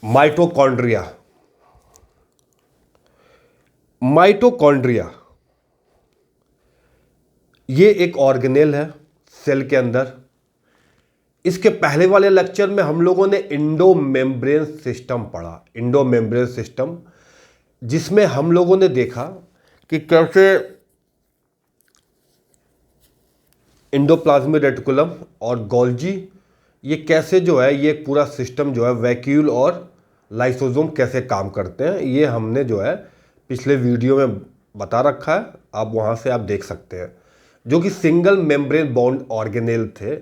Mitochondria. Mitochondria ये एक organelle है सेल के अंदर। इसके पहले वाले लेक्चर में हम लोगों ने इंडो मेम्ब्रेन सिस्टम पढ़ा, इंडो मेम्ब्रेन सिस्टम, जिसमें हम लोगों ने देखा कि कैसे इंडोप्लाज्मिक रेटिकुलम और गोल्जी ये कैसे जो है ये पूरा सिस्टम जो है वैक्यूल और लाइसोसोम कैसे काम करते हैं, ये हमने जो है पिछले वीडियो में बता रखा है। आप वहाँ से आप देख सकते हैं, जो कि सिंगल मेम्ब्रेन बाउंड ऑर्गेनेल थे।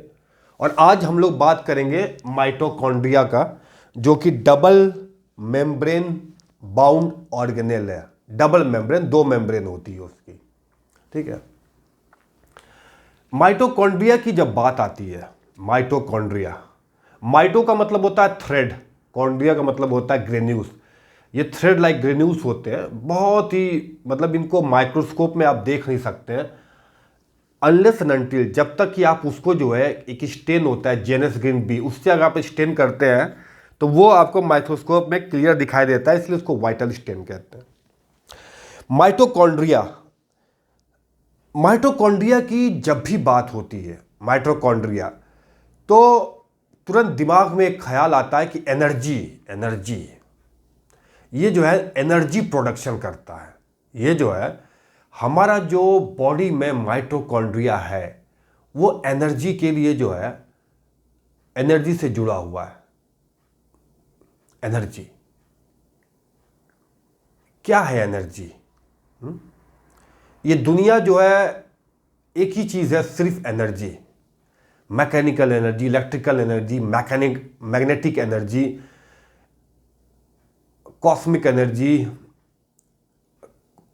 और आज हम लोग बात करेंगे माइटोकॉन्ड्रिया का, जो कि डबल मेम्ब्रेन बाउंड ऑर्गेनेल है। डबल मेम्ब्रेन, दो मेम्ब्रेन होती है उसकी, ठीक है। माइटोकॉन्ड्रिया की जब बात आती है, माइटोकॉन्ड्रिया, माइटो का मतलब होता है थ्रेड, कॉन्ड्रिया का मतलब होता है ग्रेन्यूल्स। ये थ्रेड लाइक ग्रेन्यूल्स होते हैं, बहुत ही मतलब इनको माइक्रोस्कोप में आप देख नहीं सकते हैं अनलेस एंड अनटिल, जब तक कि आप उसको जो है एक स्टेन होता है जेनस ग्रीन बी, उससे अगर आप स्टेन करते हैं तो वो आपको माइक्रोस्कोप में क्लियर दिखाई देता है, इसलिए उसको वाइटल स्टेन कहते हैं। माइटोकॉन्ड्रिया, माइटोकॉन्ड्रिया की जब भी बात होती है माइटोकॉन्ड्रिया, तो तुरंत दिमाग में एक ख्याल आता है कि एनर्जी, एनर्जी, ये जो है एनर्जी प्रोडक्शन करता है। ये जो है हमारा जो बॉडी में माइटोकॉन्ड्रिया है वो एनर्जी के लिए जो है एनर्जी से जुड़ा हुआ है। एनर्जी क्या है? एनर्जी, ये दुनिया जो है एक ही चीज है, सिर्फ energy. Mechanical energy, electrical energy, magnetic energy, cosmic energy,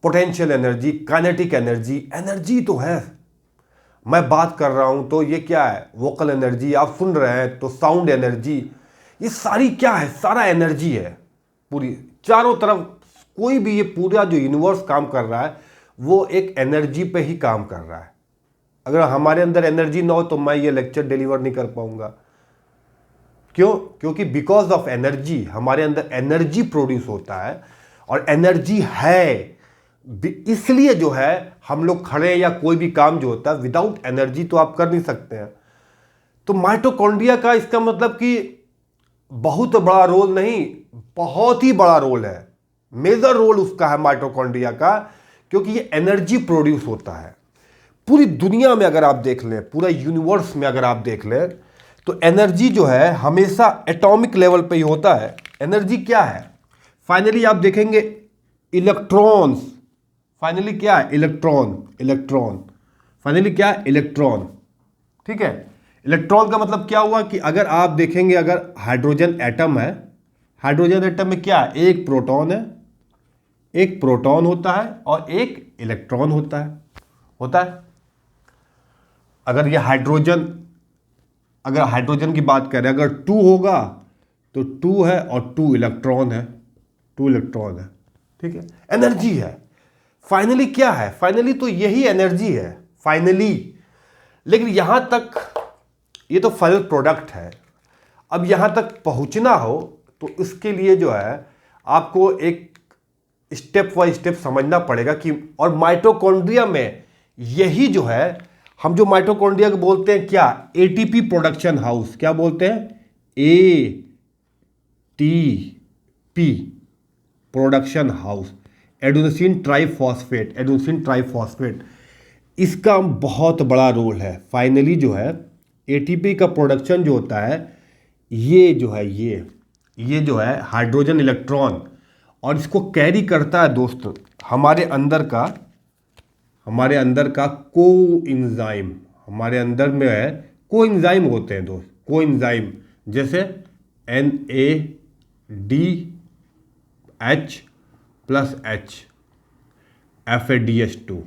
potential energy, kinetic energy. Energy तो है। मैं बात कर रहा हूं तो ये क्या है? Vocal energy. आप सुन रहे हैं तो साउंड एनर्जी। ये सारी क्या है? सारा एनर्जी है। पूरी चारों तरफ कोई भी, ये पूरा जो यूनिवर्स काम कर रहा है वो एक एनर्जी पे ही काम कर रहा है। अगर हमारे अंदर एनर्जी ना हो तो मैं ये लेक्चर डिलीवर नहीं कर पाऊंगा। क्यों? क्योंकि बिकॉज ऑफ एनर्जी, हमारे अंदर एनर्जी प्रोड्यूस होता है और एनर्जी है, इसलिए जो है हम लोग खड़े या कोई भी काम जो होता है विदाउट एनर्जी तो आप कर नहीं सकते हैं। तो माइटोकॉन्ड्रिया का इसका मतलब कि बहुत बड़ा रोल नहीं, बहुत ही बड़ा रोल है, मेजर रोल उसका है माइटोकॉन्ड्रिया का, क्योंकि ये एनर्जी प्रोड्यूस होता है। पूरी दुनिया में अगर आप देख लें, पूरा यूनिवर्स में अगर आप देख लें, तो एनर्जी जो है हमेशा एटॉमिक लेवल पे ही होता है। एनर्जी क्या है? फाइनली आप देखेंगे इलेक्ट्रॉन्स। फाइनली क्या है? इलेक्ट्रॉन। इलेक्ट्रॉन फाइनली क्या है? इलेक्ट्रॉन, ठीक है। इलेक्ट्रॉन का मतलब क्या हुआ कि अगर आप देखेंगे, अगर हाइड्रोजन एटम है, हाइड्रोजन एटम में क्या है? एक प्रोटॉन है, एक प्रोटॉन होता है और एक इलेक्ट्रॉन होता है। अगर ये हाइड्रोजन, अगर हाइड्रोजन की बात करें, अगर 2 होगा तो 2 है और 2 इलेक्ट्रॉन है, 2 इलेक्ट्रॉन है, ठीक है। एनर्जी है। फाइनली क्या है? फाइनली तो यही एनर्जी है फाइनली। लेकिन यहां तक, ये तो फाइनल प्रोडक्ट है। अब यहां तक पहुंचना हो तो इसके लिए जो है आपको एक स्टेप बाय स्टेप समझना पड़ेगा कि, और माइटोकॉन्ड्रिया में यही जो है, हम जो माइटोकॉन्ड्रिया को बोलते हैं क्या? ATP production house. क्या बोलते हैं? ATP production house, adenosine triphosphate, adenosine triphosphate, इसका बहुत बड़ा रोल है। फाइनली जो है एटीपी का प्रोडक्शन जो होता है, ये जो है ये जो है हाइड्रोजन इलेक्ट्रॉन, और इसको कैरी करता है दोस्तों हमारे अंदर का कोएंजाइम। हमारे अंदर में है कोएंजाइम होते हैं दोस्त, कोएंजाइम, जैसे NADH plus H, FADH2,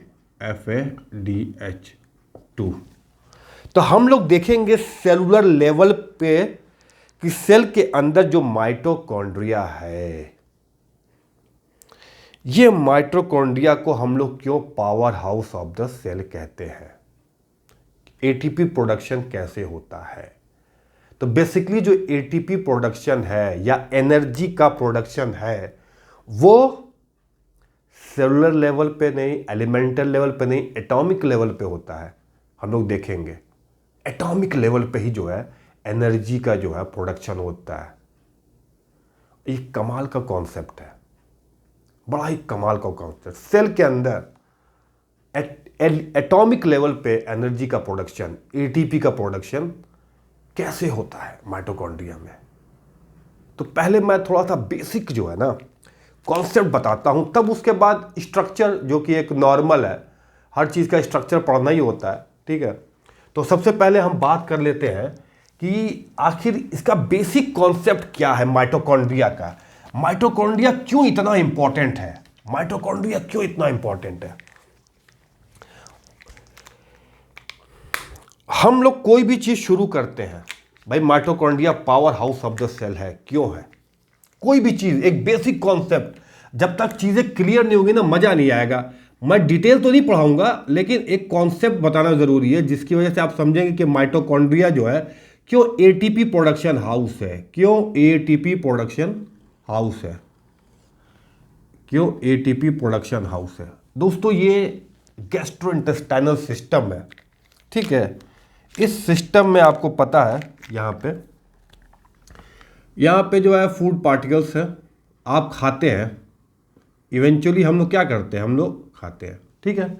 FADH2। तो हम लोग देखेंगे सेलुलर लेवल पे कि सेल के अंदर जो माइटोकॉन्ड्रिया है, ये माइटोकॉन्ड्रिया को हम लोग क्यों powerhouse of the cell कहते हैं? एटीपी प्रोडक्शन कैसे होता है? तो बेसिकली जो एटीपी प्रोडक्शन है या एनर्जी का प्रोडक्शन है वो सेलुलर लेवल पे नहीं, एलिमेंटल लेवल पे नहीं, एटॉमिक लेवल पे होता है। हम लोग देखेंगे एटॉमिक लेवल पे ही जो है एनर्जी का जो है प्रोडक्शन होता है। एक कमाल का कॉन्सेप्ट है, बड़ा ही कमाल का कॉन्सेप्ट। सेल के अंदर एटॉमिक लेवल पे एनर्जी का प्रोडक्शन, एटीपी का प्रोडक्शन कैसे होता है माइटोकॉन्ड्रिया में। तो पहले मैं थोड़ा सा बेसिक जो है ना कॉन्सेप्ट बताता हूं, तब उसके बाद स्ट्रक्चर जो कि एक नॉर्मल है, हर चीज़ का स्ट्रक्चर पढ़ना ही होता है, ठीक है। तो सबसे पहले हम बात कर लेते हैं कि आखिर इसका बेसिक कॉन्सेप्ट क्या है माइटोकॉन्ड्रिया का। माइटोकॉन्ड्रिया क्यों इतना इंपॉर्टेंट है, माइटोकॉन्ड्रिया क्यों इतना इंपॉर्टेंट है। हम लोग कोई भी चीज़ शुरू करते हैं, भाई mitochondria powerhouse of the cell है, क्यों है। कोई भी चीज़, एक बेसिक कॉन्सेप्ट, जब तक चीज़ें क्लियर नहीं होगी ना मज़ा नहीं आएगा। मैं डिटेल तो नहीं पढ़ाऊंगा, लेकिन एक कॉन्सेप्ट बताना ज़रूरी है जिसकी वजह से आप समझेंगे कि माइटोकॉन्ड्रिया जो है क्यों एटीपी प्रोडक्शन हाउस है, क्यों एटीपी प्रोडक्शन हाउस है, क्यों एटीपी प्रोडक्शन हाउस है। दोस्तों ये गैस्ट्रोइंटेस्टाइनल सिस्टम है, ठीक है। इस सिस्टम में आपको पता है यहाँ पे जो है फूड पार्टिकल्स है, आप खाते हैं, इवेंचुअली हम लोग क्या करते हैं, हम लोग खाते हैं, ठीक है।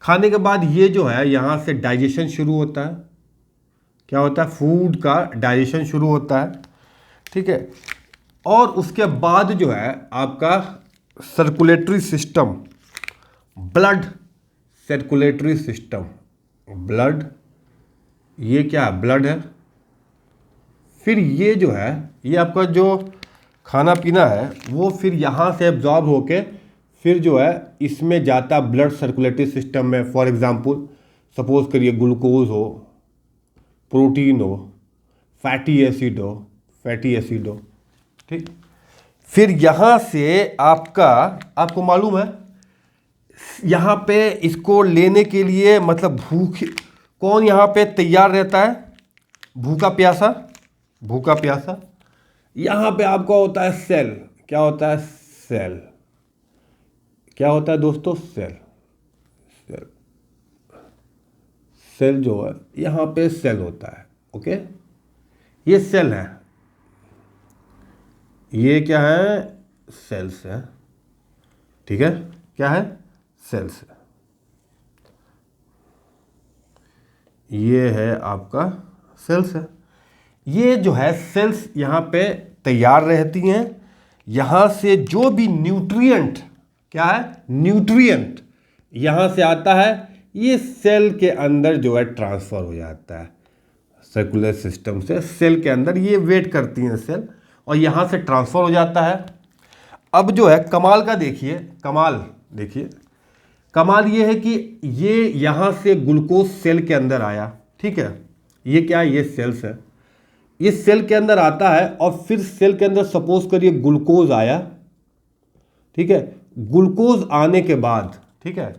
खाने के बाद ये जो है यहाँ से डाइजेशन शुरू होता है, क्या होता है, फूड का डाइजेशन शुरू होता है, ठीक है। और उसके बाद जो है आपका circulatory system, blood circulatory system, blood, ये क्या है, ब्लड है। फिर ये जो है ये आपका जो खाना पीना है वो फिर यहाँ से एब्जॉर्ब होके फिर जो है इसमें जाता ब्लड सर्कुलेटरी सिस्टम में। फॉर एग्जांपल सपोज करिए ग्लूकोज हो, प्रोटीन हो, फैटी एसिड हो, ठीक। फिर यहाँ से आपको मालूम है यहाँ पे इसको लेने के लिए मतलब कौन यहाँ पे तैयार रहता है, भूखा प्यासा। यहाँ पे आपका होता है सेल, क्या होता है, सेल, क्या होता है दोस्तों, सेल जो है यहाँ पे सेल होता है, ओके। ये सेल है, ये क्या है, सेल्स है, ठीक है, क्या है, सेल्स है। ये है आपका सेल्स है। ये जो है सेल्स यहाँ पे तैयार रहती हैं, यहाँ से जो भी न्यूट्रिएंट, क्या है, न्यूट्रिएंट यहाँ से आता है, ये सेल के अंदर जो है ट्रांसफ़र हो जाता है सर्कुलर सिस्टम से सेल के अंदर, ये वेट करती हैं सेल और यहाँ से ट्रांसफ़र हो जाता है। अब जो है कमाल का देखिए, कमाल ये है कि ये यहाँ से ग्लूकोज सेल के अंदर आया, ठीक है। ये क्या है, ये सेल्स है, ये सेल के अंदर आता है और फिर सेल के अंदर सपोज करिए ग्लूकोज आया, ठीक है। ग्लूकोज आने के बाद, ठीक है,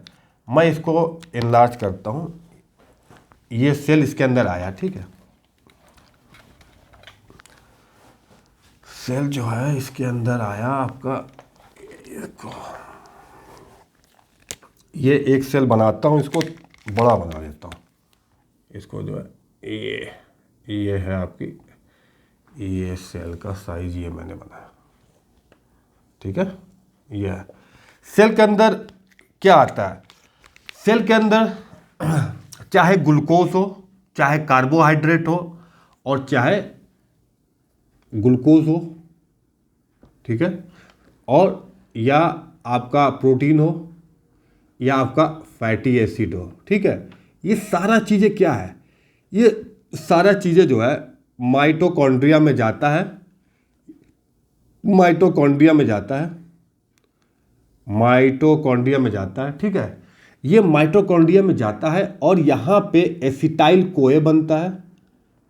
मैं इसको इनलार्ज करता हूँ, ये सेल इसके अंदर आया, ठीक है। सेल जो है इसके अंदर आया आपका, ये एक सेल बनाता हूँ, इसको बड़ा बना देता हूँ, इसको जो है ये है आपकी, ये सेल का साइज ये मैंने बनाया, ठीक है। ये है सेल के अंदर क्या आता है, सेल के अंदर चाहे ग्लूकोज हो, चाहे कार्बोहाइड्रेट हो और चाहे ग्लूकोज हो, ठीक है, और या आपका प्रोटीन हो या आपका फैटी एसिड हो, ठीक है। ये सारा चीज़ें क्या है, ये सारा चीज़ें जो है माइटोकॉन्ड्रिया में जाता है, माइटोकॉन्ड्रिया में जाता है, ठीक है। ये माइटोकॉन्ड्रिया में जाता है और यहाँ पे एसिटाइल कोए बनता है।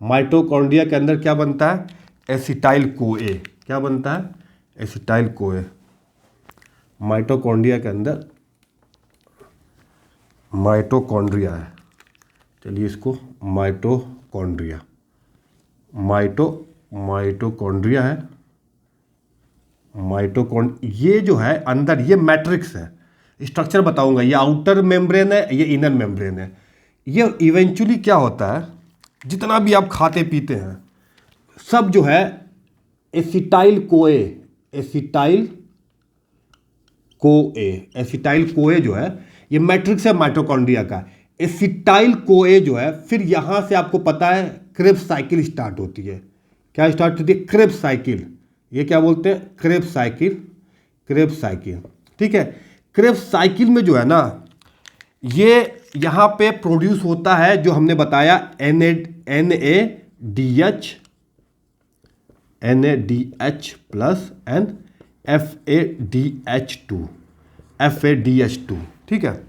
माइटोकॉन्ड्रिया के अंदर क्या बनता है, एसिटाइल कोए, क्या बनता है, एसिटाइल कोए। माइटोकॉन्ड्रिया के अंदर माइटोकॉन्ड्रिया है, चलिए इसको माइटोकॉन्ड्रिया, माइटोकॉन्ड्रिया है, ये जो है अंदर, ये मैट्रिक्स है। स्ट्रक्चर बताऊंगा, ये आउटर मेम्ब्रेन है, ये इनर मेम्ब्रेन है। ये इवेंचुअली क्या होता है, जितना भी आप खाते पीते हैं सब जो है एसिटाइल कोए जो है, ये मैट्रिक्स है माइटोकॉन्ड्रिया का। एसिटाइल कोए जो है, फिर यहां से आपको पता है क्रेब्स साइकिल स्टार्ट होती है। क्या स्टार्ट होती है? Krebs cycle. ये क्या बोलते हैं? Krebs cycle. ठीक है, क्रेब्स साइकिल में जो है ना, ये यहां पे प्रोड्यूस होता है जो हमने बताया NADH प्लस एंड FADH2। ठीक है,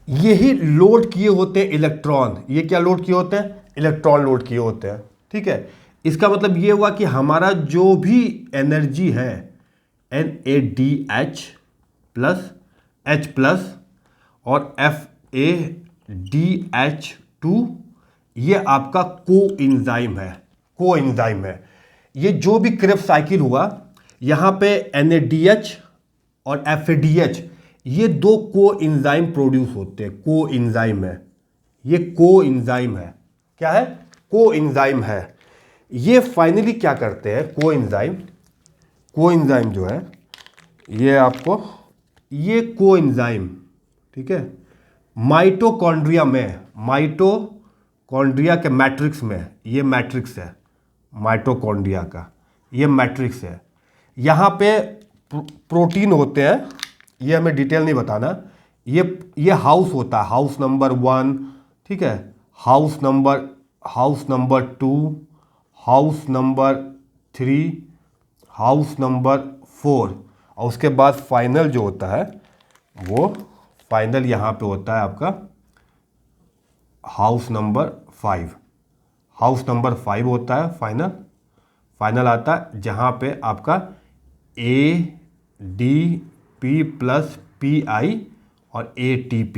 यही लोड किए होते हैं इलेक्ट्रॉन। ये क्या लोड किए होते हैं? इलेक्ट्रॉन लोड किए होते हैं। ठीक है, इसका मतलब ये हुआ कि हमारा जो भी एनर्जी है NADH प्लस H प्लस और FADH2, ये आपका कोएंजाइम है। ये जो भी क्रेब्स साइकिल हुआ, यहां पे NADH और FADH, ये दो कोएंजाइम प्रोड्यूस होते हैं। कोएंजाइम है, ये कोएंजाइम है। क्या है? कोएंजाइम है। ये फाइनली क्या करते हैं? कोएंजाइम जो है, ये आपको, ये कोएंजाइम, ठीक है, माइटोकॉन्ड्रिया के मैट्रिक्स में, ये मैट्रिक्स है माइटोकॉन्ड्रिया का, ये मैट्रिक्स है। यहाँ पे प्रोटीन होते हैं, ये हमें डिटेल नहीं बताना। ये हाउस होता है, हाउस नंबर 1, ठीक है, house number 2, house number 3, house number 4, और उसके बाद फाइनल जो होता है, वो फाइनल यहाँ पे होता है आपका हाउस नंबर 5। हाउस नंबर 5 होता है फाइनल आता है, जहाँ पे आपका ADP प्लस PI और ATP।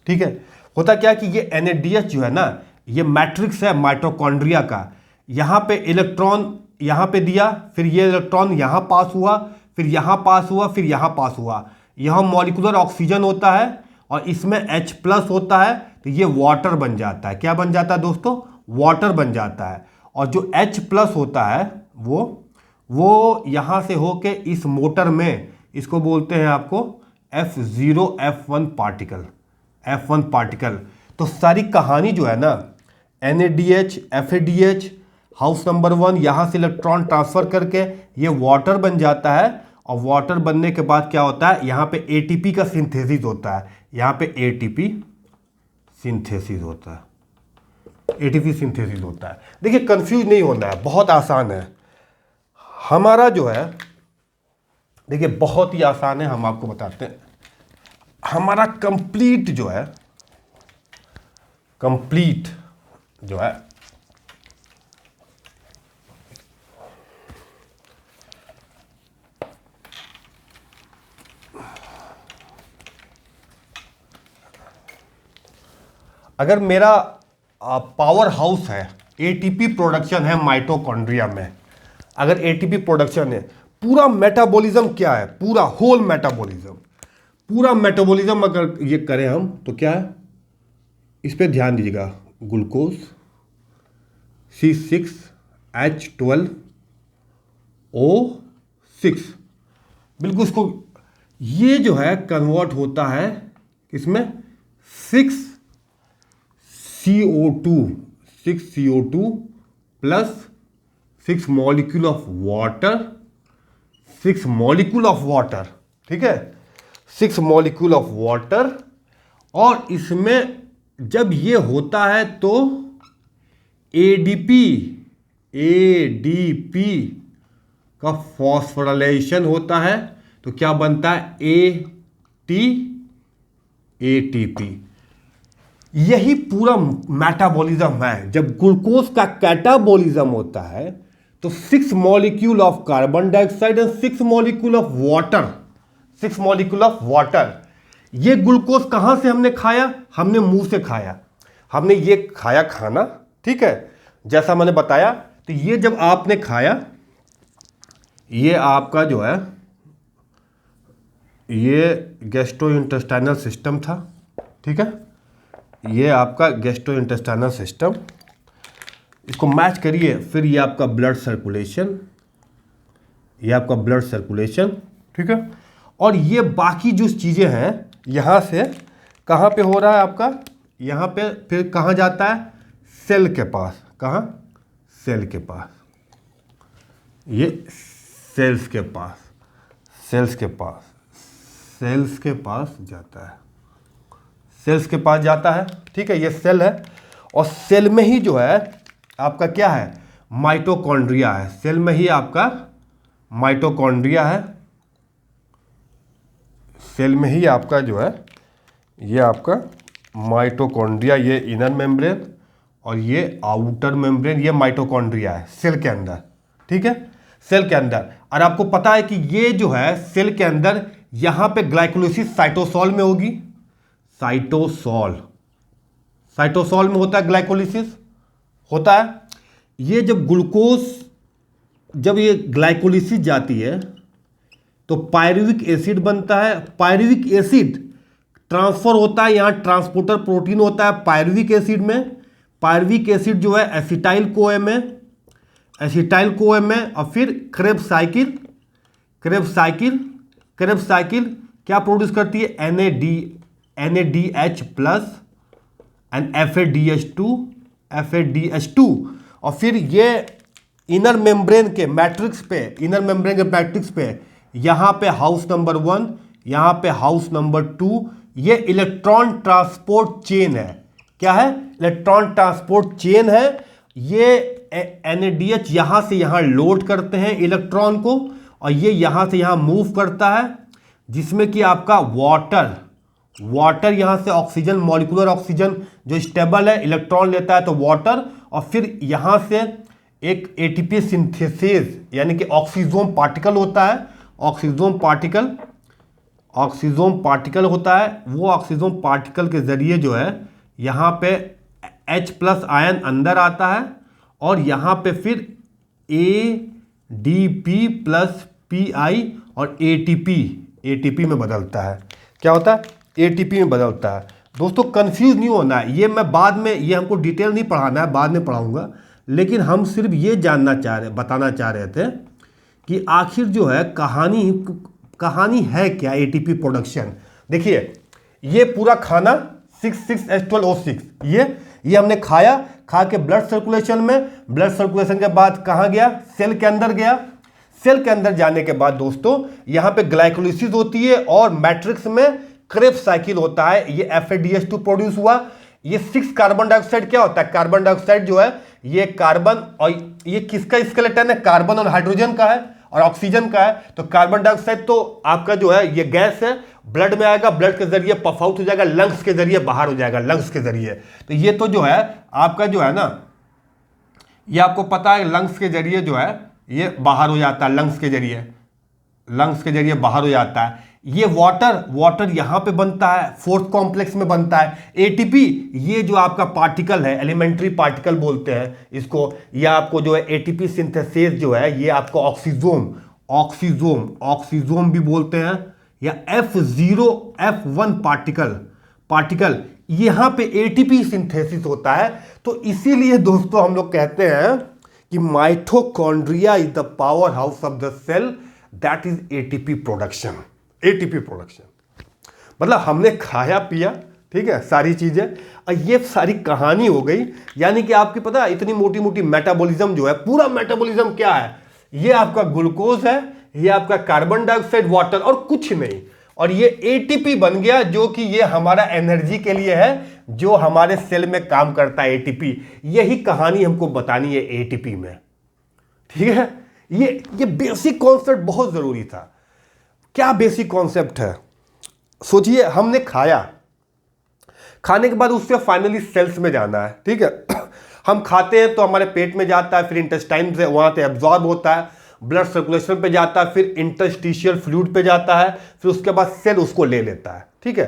ठीक है, होता क्या कि ये NADH जो है ना, ये मैट्रिक्स है माइटोकॉन्ड्रिया का। यहाँ पे इलेक्ट्रॉन यहाँ पे दिया, फिर ये इलेक्ट्रॉन यहाँ पास हुआ, फिर यहाँ पास हुआ, फिर यहाँ पास हुआ। यहाँ मॉलिक्यूलर ऑक्सीजन होता है और इसमें H प्लस होता है, तो ये वाटर बन जाता है। क्या बन जाता है दोस्तों? वाटर बन जाता है। और जो H प्लस होता है वो यहाँ से होके इस मोटर में, इसको बोलते हैं आपको F0 F1 पार्टिकल। तो सारी कहानी जो है ना, NADH FADH हाउस नंबर 1, यहाँ से इलेक्ट्रॉन ट्रांसफर करके ये वाटर बन जाता है, और वाटर बनने के बाद क्या होता है, यहाँ पे ATP का सिंथेसिस होता है। यहाँ पे ATP सिंथेसिस होता है। देखिए, कंफ्यूज नहीं होना है, बहुत आसान है हमारा जो है। देखिए, बहुत ही आसान है, हम आपको बताते हैं। हमारा कंप्लीट जो है, अगर मेरा पावर हाउस है, ATP प्रोडक्शन है माइटोकॉन्ड्रिया में, अगर ATP प्रोडक्शन है, पूरा मेटाबॉलिज्म क्या है, पूरा होल मेटाबॉलिज्म अगर ये करें हम, तो क्या है, इस पे ध्यान दीजिएगा। ग्लूकोज C6H12O6, बिल्कुल इसको, ये जो है कन्वर्ट होता है इसमें 6CO2 plus 6 molecule of water, ठीक है, 6 मॉलिक्यूल ऑफ वाटर। और इसमें जब ये होता है तो ADP का फॉस्फोराइलेशन होता है, तो क्या बनता है, ATP। यही पूरा मेटाबॉलिज्म है। जब ग्लूकोज का कैटाबॉलिज्म होता है तो 6 molecule of carbon dioxide and 6 molecule of water. ये ग्लूकोज कहां से हमने खाया? हमने मुंह से खाया, हमने ये खाया खाना, ठीक है। जैसा मैंने बताया। तो ये जब आपने खाया, ये आपका जो है ये गैस्ट्रोइंटेस्टाइनल सिस्टम था, ठीक है, ये आपका गैस्ट्रोइंटेस्टाइनल सिस्टम, इसको मैच करिए, फिर ये आपका ब्लड सर्कुलेशन, ये आपका ब्लड सर्कुलेशन, ठीक है। और ये बाकी जो चीज़ें हैं यहाँ से कहाँ पे हो रहा है आपका, यहाँ पे फिर कहाँ जाता है, सेल के पास, कहाँ, सेल के पास, ये सेल्स के पास, सेल्स के पास, सेल्स के पास जाता है, सेल्स के पास जाता है, ठीक है, ये सेल है। और सेल में ही जो है आपका क्या है, माइटोकॉन्ड्रिया है, सेल में ही आपका माइटोकॉन्ड्रिया है, सेल में ही आपका जो है ये आपका माइटोकॉन्ड्रिया, ये इनर मेम्ब्रेन और ये आउटर मेम्ब्रेन, ये माइटोकॉन्ड्रिया है सेल के अंदर, ठीक है, सेल के अंदर। और आपको पता है कि ये जो है सेल के अंदर यहाँ पे ग्लाइकोलाइसिस साइटोसॉल में होगी, साइटोसॉल, साइटोसॉल में होता है ग्लाइकोलाइसिस होता है। ये जब ग्लूकोज, जब ये ग्लाइकोलाइसिस जाती है तो पायरुविक एसिड बनता है, पायरुविक एसिड ट्रांसफर होता है, यहाँ ट्रांसपोर्टर प्रोटीन होता है पायरुविक एसिड में, पायरुविक एसिड जो है एसिटाइल कोए में, एसिटाइल कोए में, और फिर Krebs cycle, Krebs cycle, Krebs cycle क्या प्रोड्यूस करती है, NADH प्लस एंड FADH2, और फिर ये इनर मेम्ब्रेन के मैट्रिक्स पे, इनर मेम्ब्रेन के मैट्रिक्स पे यहाँ पे हाउस नंबर 1, यहाँ पे हाउस नंबर 2, ये इलेक्ट्रॉन ट्रांसपोर्ट चेन है, क्या है, इलेक्ट्रॉन ट्रांसपोर्ट चेन है। ये NADH यहाँ से यहाँ लोड करते हैं इलेक्ट्रॉन को, और ये यहाँ से यहाँ मूव करता है, जिसमें कि आपका वाटर यहाँ से ऑक्सीजन, मॉलिक्यूलर ऑक्सीजन जो स्टेबल है, इलेक्ट्रॉन लेता है तो वाटर, और फिर यहाँ से एक ATP सिंथेसिस यानी कि ऑक्सीजोम पार्टिकल होता है, ऑक्सीजोम पार्टिकल, ऑक्सीजोम पार्टिकल होता है। वो ऑक्सीजोम पार्टिकल के ज़रिए जो है यहाँ पे H प्लस आयन अंदर आता है, और यहाँ पे फिर ADP प्लस PI और ATP में बदलता है, क्या होता है, ATP में बदलता है। दोस्तों कंफ्यूज नहीं होना है, ये मैं बाद में, ये हमको डिटेल नहीं पढ़ाना है, बाद में पढ़ाऊंगा, लेकिन हम सिर्फ ये बताना चाह रहे थे कि आखिर जो है कहानी है क्या ATP प्रोडक्शन। देखिए ये पूरा खाना 6,6H12O6, ये हमने खाया, खा के ब्लड सर्कुलेशन में, ब्लड सर्कुलेशन के बाद कहाँ गया, सेल के अंदर गया, सेल के अंदर जाने के बाद दोस्तों यहाँ पे ग्लाइकोलाइसिस होती है और मैट्रिक्स में क्रेब्स साइकिल होता है, ये FADH2 प्रोड्यूस हुआ। ये 6 कार्बन डाइऑक्साइड क्या होता है, कार्बन डाइऑक्साइड जो है ये कार्बन, और ये किसका स्केलेटन है, कार्बन और हाइड्रोजन का है और ऑक्सीजन का है। तो कार्बन डाइऑक्साइड तो आपका जो है ये गैस है, ब्लड में आएगा, ब्लड के जरिए पफ आउट हो जाएगा, लंग्स के जरिए बाहर हो जाएगा, लंग्स के जरिए। तो ये तो जो है आपका जो है ना, ये आपको पता है लंग्स के जरिए जो है ये बाहर हो जाता है, लंग्स के जरिए, लंग्स के जरिए बाहर हो जाता है। ये वाटर यहाँ पे बनता है, फोर्थ कॉम्प्लेक्स में बनता है। ATP ये जो आपका पार्टिकल है, एलिमेंट्री पार्टिकल बोलते हैं इसको, ये आपको जो है ATP सिंथेसिस जो है, ये आपको ऑक्सीजोम भी बोलते हैं, या F1 पार्टिकल यहाँ पे ATP सिंथेसिस होता है। तो इसीलिए दोस्तों हम लोग कहते हैं कि mitochondria is the powerhouse of the cell, that is ATP production. मतलब हमने खाया पिया, ठीक है, सारी चीजें, और ये सारी कहानी हो गई। यानी कि आपकी पता है इतनी मोटी मोटी मेटाबॉलिज्म जो है, पूरा मेटाबॉलिज्म क्या है, ये आपका ग्लूकोज है, ये आपका कार्बन डाइऑक्साइड, वाटर और कुछ नहीं, और ये ATP बन गया, जो कि ये हमारा एनर्जी के लिए है, जो हमारे सेल में काम करता है ATP। यही कहानी हमको बतानी है ATP में, ठीक है। ये बेसिक कॉन्सेप्ट बहुत जरूरी था। क्या बेसिक कॉन्सेप्ट है, सोचिए, हमने खाया, खाने के बाद उससे फाइनली सेल्स में जाना है, ठीक है। हम खाते हैं तो हमारे पेट में जाता है, फिर इंटेस्टाइन से वहां से एब्जॉर्ब होता है, ब्लड सर्कुलेशन पे जाता है, फिर इंटरस्टिशियल फ्लूइड पे जाता है, फिर उसके बाद सेल उसको ले लेता है, ठीक है।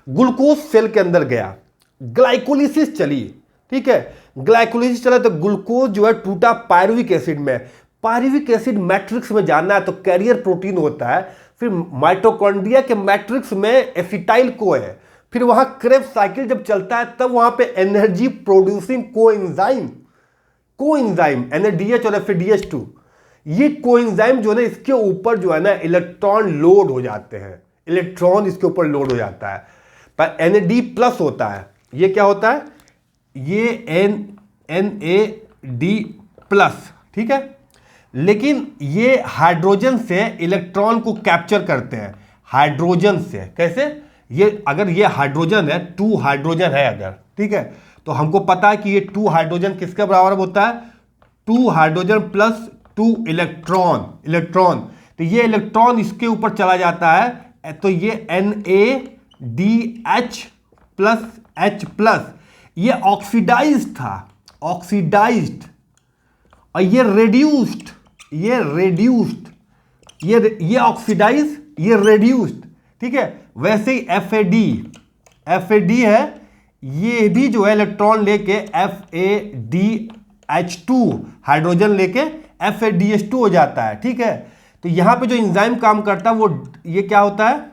ग्लूकोज सेल के अंदर गया, ग्लाइकोलिसिस चली, ठीक है। ग्लाइकोलाइसिस चला तो ग्लूकोज जो है टूटा पायरुविक एसिड में। पायरुविक एसिड मैट्रिक्स में जाना है तो कैरियर प्रोटीन होता है, फिर माइटोकॉन्ड्रिया के मैट्रिक्स में एसिटाइल को है, फिर वहां क्रेब्स साइकिल जब चलता है तब वहां पे एनर्जी प्रोड्यूसिंग कोएंजाइम NADH और FADH2, ये कोएंजाइम जो है ना इसके ऊपर जो है ना इलेक्ट्रॉन लोड हो जाते हैं, इलेक्ट्रॉन इसके ऊपर लोड हो जाता है। पर NAD+ होता है, ये क्या होता है, ये NAD+, ठीक है। लेकिन ये हाइड्रोजन से इलेक्ट्रॉन को कैप्चर करते हैं, हाइड्रोजन से। कैसे, ये अगर ये हाइड्रोजन है, 2 हाइड्रोजन है अगर, ठीक है, तो हमको पता है कि ये 2 हाइड्रोजन किसके बराबर होता है, 2 हाइड्रोजन प्लस 2 इलेक्ट्रॉन। तो ये इलेक्ट्रॉन इसके ऊपर चला जाता है तो ये NADH+H+, ये ऑक्सीडाइज्ड था, ऑक्सीडाइज्ड, और ये रेड्यूस्ड, ये ऑक्सीडाइज, ये रेड्यूस्ड, ठीक है। वैसे ही FAD है, ये भी जो है इलेक्ट्रॉन लेके FADH2 हाइड्रोजन लेके FADH2 हो जाता है, ठीक है। तो यहां पे जो एंजाइम काम करता है वो ये क्या होता है,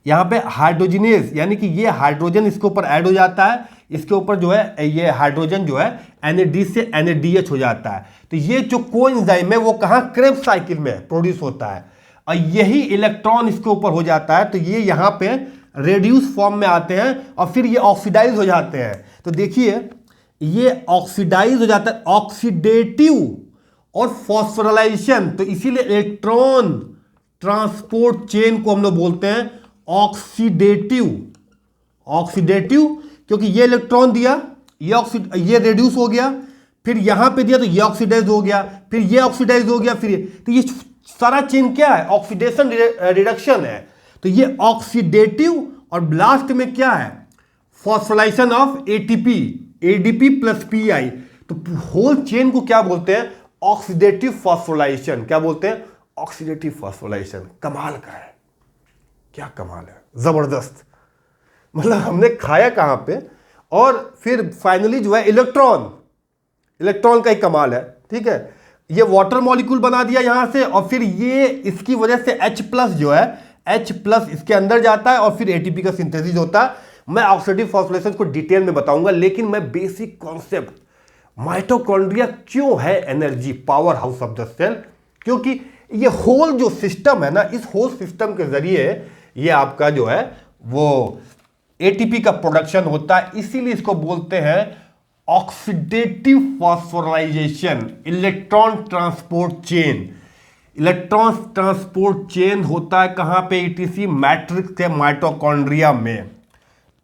यहां पे हाइड्रोजिनेज, यानी कि ये हाइड्रोजन इसके ऊपर ऐड हो जाता है, इसके ऊपर जो है ये हाइड्रोजन जो है NAD से NADH हो जाता है। तो ये जो कोएंजाइम है वो कहां, क्रेब्स साइकिल में प्रोड्यूस होता है, और यही इलेक्ट्रॉन इसके ऊपर हो जाता है। तो ये यहां पे रेड्यूस फॉर्म में आते हैं और फिर ये ऑक्सीडाइज हो जाते हैं। तो देखिए ये ऑक्सीडाइज हो जाता है, ऑक्सीडेटिव और फॉस्फोराइलेशन, तो इसीलिए इलेक्ट्रॉन ट्रांसपोर्ट चेन को हम लोग बोलते हैं ऑक्सीडेटिव, क्योंकि ये इलेक्ट्रॉन दिया, ये रेड्यूस हो गया, फिर यहां पे दिया तो ये ऑक्सीडाइज हो गया, फिर ये ऑक्सीडाइज हो गया, फिर तो ये सारा चेन क्या है, ऑक्सीडेशन रिडक्शन है। तो ये ऑक्सीडेटिव, और लास्ट में क्या है, phosphorylation of ADP plus PI। तो होल चेन को क्या बोलते हैं, ऑक्सीडेटिव फॉस्फोराइलेशन। क्या बोलते हैं, ऑक्सीडेटिव फॉस्फोराइलेशन। कमाल का है, क्या कमाल है, जबरदस्त। मतलब हमने खाया कहां पे, और फिर फाइनली जो है इलेक्ट्रॉन का ही कमाल है, ठीक है। ये वाटर मॉलिक्यूल बना दिया यहां से, और फिर ये इसकी वजह से H+ जो है, H+ इसके अंदर जाता है और फिर ATP का सिंथेसिस होता है। मैं ऑक्सीडेटिव फॉस्फोराइलेशन को डिटेल में बताऊंगा, लेकिन मैं बेसिक कॉन्सेप्ट, माइटोकॉन्ड्रिया क्यों है energy powerhouse of the cell, क्योंकि ये होल जो सिस्टम है ना, इस होल सिस्टम के जरिए ये आपका जो है वो ATP का प्रोडक्शन होता है। इसीलिए इसको बोलते हैं oxidative phosphorylation, electron transport chain. Electron transport chain होता है कहां पे, ETC मैट्रिक्स के माइटोकॉन्ड्रिया में।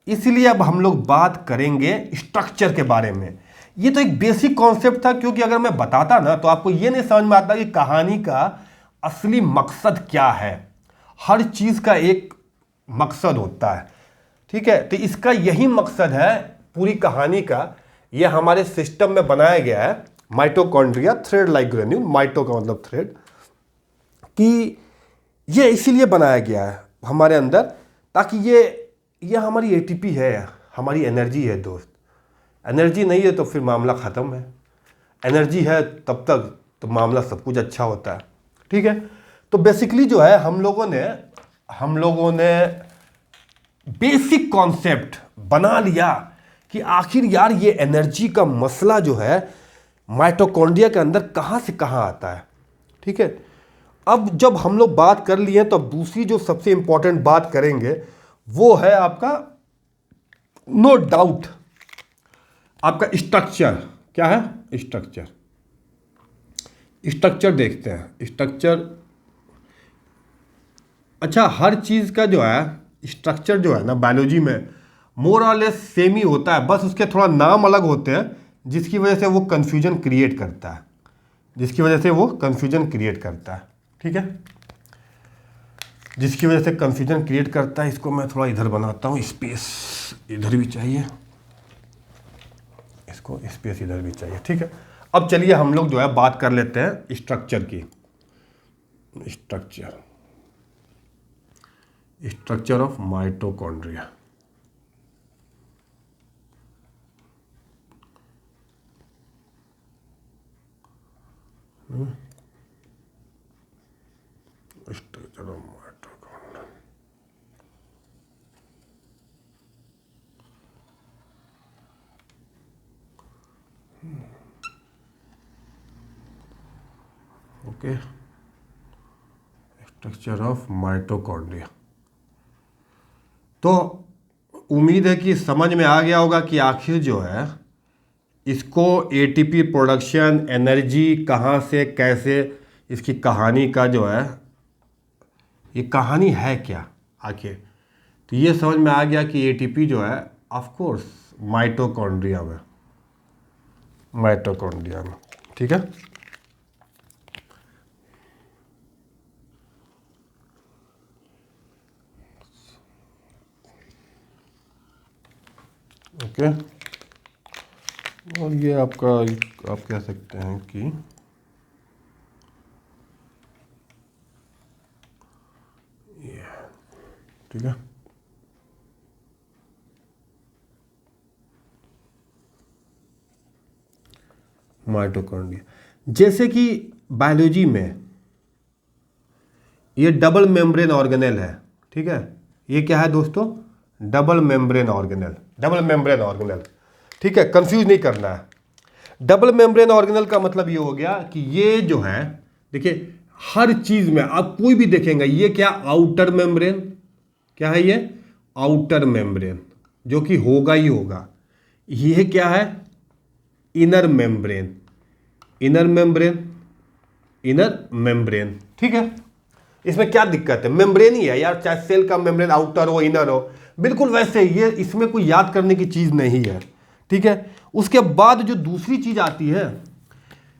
इसलिए अब हम लोग बात करेंगे स्ट्रक्चर के बारे में। ये तो एक बेसिक कॉन्सेप्ट था, क्योंकि अगर मैं बताता ना तो आपको ये नहीं समझ में आता कि कहानी का असली मकसद क्या है। हर चीज का एक मकसद होता है, ठीक है। तो इसका यही मकसद है पूरी कहानी का। ये हमारे सिस्टम में बनाया गया है माइटोकॉन्ड्रिया, थ्रेड लाइक ग्रेन्यूल, माइटो का मतलब थ्रेड, कि ये इसीलिए बनाया गया है हमारे अंदर, ताकि ये हमारी ATP है, हमारी एनर्जी है दोस्त। एनर्जी नहीं है तो फिर मामला ख़त्म है, एनर्जी है तब तक तो मामला सब कुछ अच्छा होता है, ठीक है। तो बेसिकली जो है हम लोगों ने बेसिक कॉन्सेप्ट बना लिया कि आखिर यार ये एनर्जी का मसला जो है माइटोकॉन्ड्रिया के अंदर कहाँ से कहाँ आता है, ठीक है। अब जब हम लोग बात कर लिए तो अब दूसरी जो सबसे इंपॉर्टेंट बात करेंगे वो है आपका, नो डाउट, आपका स्ट्रक्चर। क्या है, स्ट्रक्चर देखते हैं। स्ट्रक्चर, अच्छा, हर चीज़ का जो है स्ट्रक्चर जो है ना बायोलॉजी में मोर और लेस सेम ही होता है, बस उसके थोड़ा नाम अलग होते हैं, जिसकी वजह से वो कन्फ्यूजन क्रिएट करता है, ठीक है। जिसकी वजह से कन्फ्यूजन क्रिएट करता है, इसको मैं थोड़ा इधर बनाता हूँ, स्पेस इधर भी चाहिए, इसको स्पेस इधर भी चाहिए, ठीक है। अब चलिए हम लोग जो है बात कर लेते हैं स्ट्रक्चर की। Structure of mitochondria. Structure of mitochondria. Okay, structure of mitochondria. तो उम्मीद है कि समझ में आ गया होगा कि आखिर जो है इसको एटीपी प्रोडक्शन, एनर्जी कहाँ से कैसे, इसकी कहानी का जो है, ये कहानी है क्या आखिर। तो ये समझ में आ गया कि एटीपी जो है ऑफ कोर्स माइटोकॉन्ड्रिया में, माइटोकॉन्ड्रिया में, ठीक है। ओके, और ये आपका, आप कह सकते हैं कि ये, ठीक है। माइटोकॉन्ड्रिया जैसे कि बायोलॉजी में ये डबल मेम्ब्रेन ऑर्गेनेल है, ठीक है। ये क्या है दोस्तों, double membrane organelle, double membrane organelle, ठीक है, कंफ्यूज नहीं करना है। डबल मेम्ब्रेन ऑर्गेनेल का मतलब ये हो गया कि ये जो है, देखिए हर चीज में आप कोई भी देखेंगे, ये क्या आउटर मेम्ब्रेन, क्या है ये आउटर मेम्ब्रेन, जो कि होगा ही होगा। ये क्या है inner membrane, inner membrane, inner membrane, ठीक है। इसमें क्या दिक्कत है, मेम्ब्रेन ही है यार, चाहे सेल का मेम्ब्रेन आउटर हो इनर हो, बिल्कुल वैसे ही। ये इसमें कोई याद करने की चीज नहीं है, ठीक है। उसके बाद जो दूसरी चीज आती है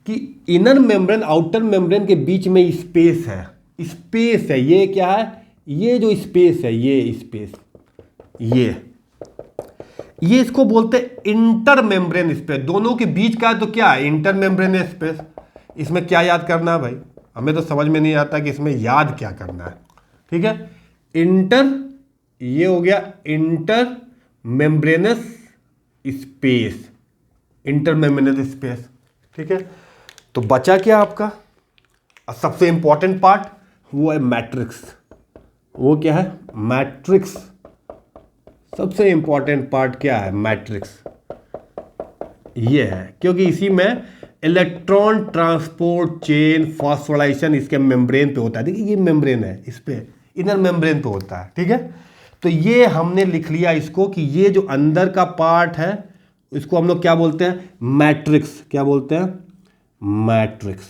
कि इनर मेम्ब्रेन आउटर मेम्ब्रेन के बीच में स्पेस है, स्पेस है, ये क्या है, ये जो स्पेस है, ये स्पेस, ये इसको बोलते हैं इंटर मेम्ब्रेन स्पेस। दोनों के बीच का है तो क्या है, इंटर मेम्ब्रेन स्पेस। इसमें क्या याद करना है भाई, हमें तो समझ में नहीं आता कि इसमें याद क्या करना है, ठीक है। इंटर, ये हो गया inter membranes space, inter membranes space, ठीक है। तो बचा क्या आपका, सबसे इंपॉर्टेंट पार्ट, वो है मैट्रिक्स। वो क्या है, मैट्रिक्स। सबसे इंपॉर्टेंट पार्ट क्या है, मैट्रिक्स। ये है क्योंकि इसी में इलेक्ट्रॉन ट्रांसपोर्ट चेन फॉस्फोराइलेशन इसके मेम्ब्रेन पे होता है। देखिए ये मेम्ब्रेन है, इस पे इनर मेम्ब्रेन पे होता है, ठीक है। तो ये हमने लिख लिया इसको कि ये जो अंदर का पार्ट है इसको हम लोग क्या बोलते हैं, मैट्रिक्स। क्या बोलते हैं, मैट्रिक्स,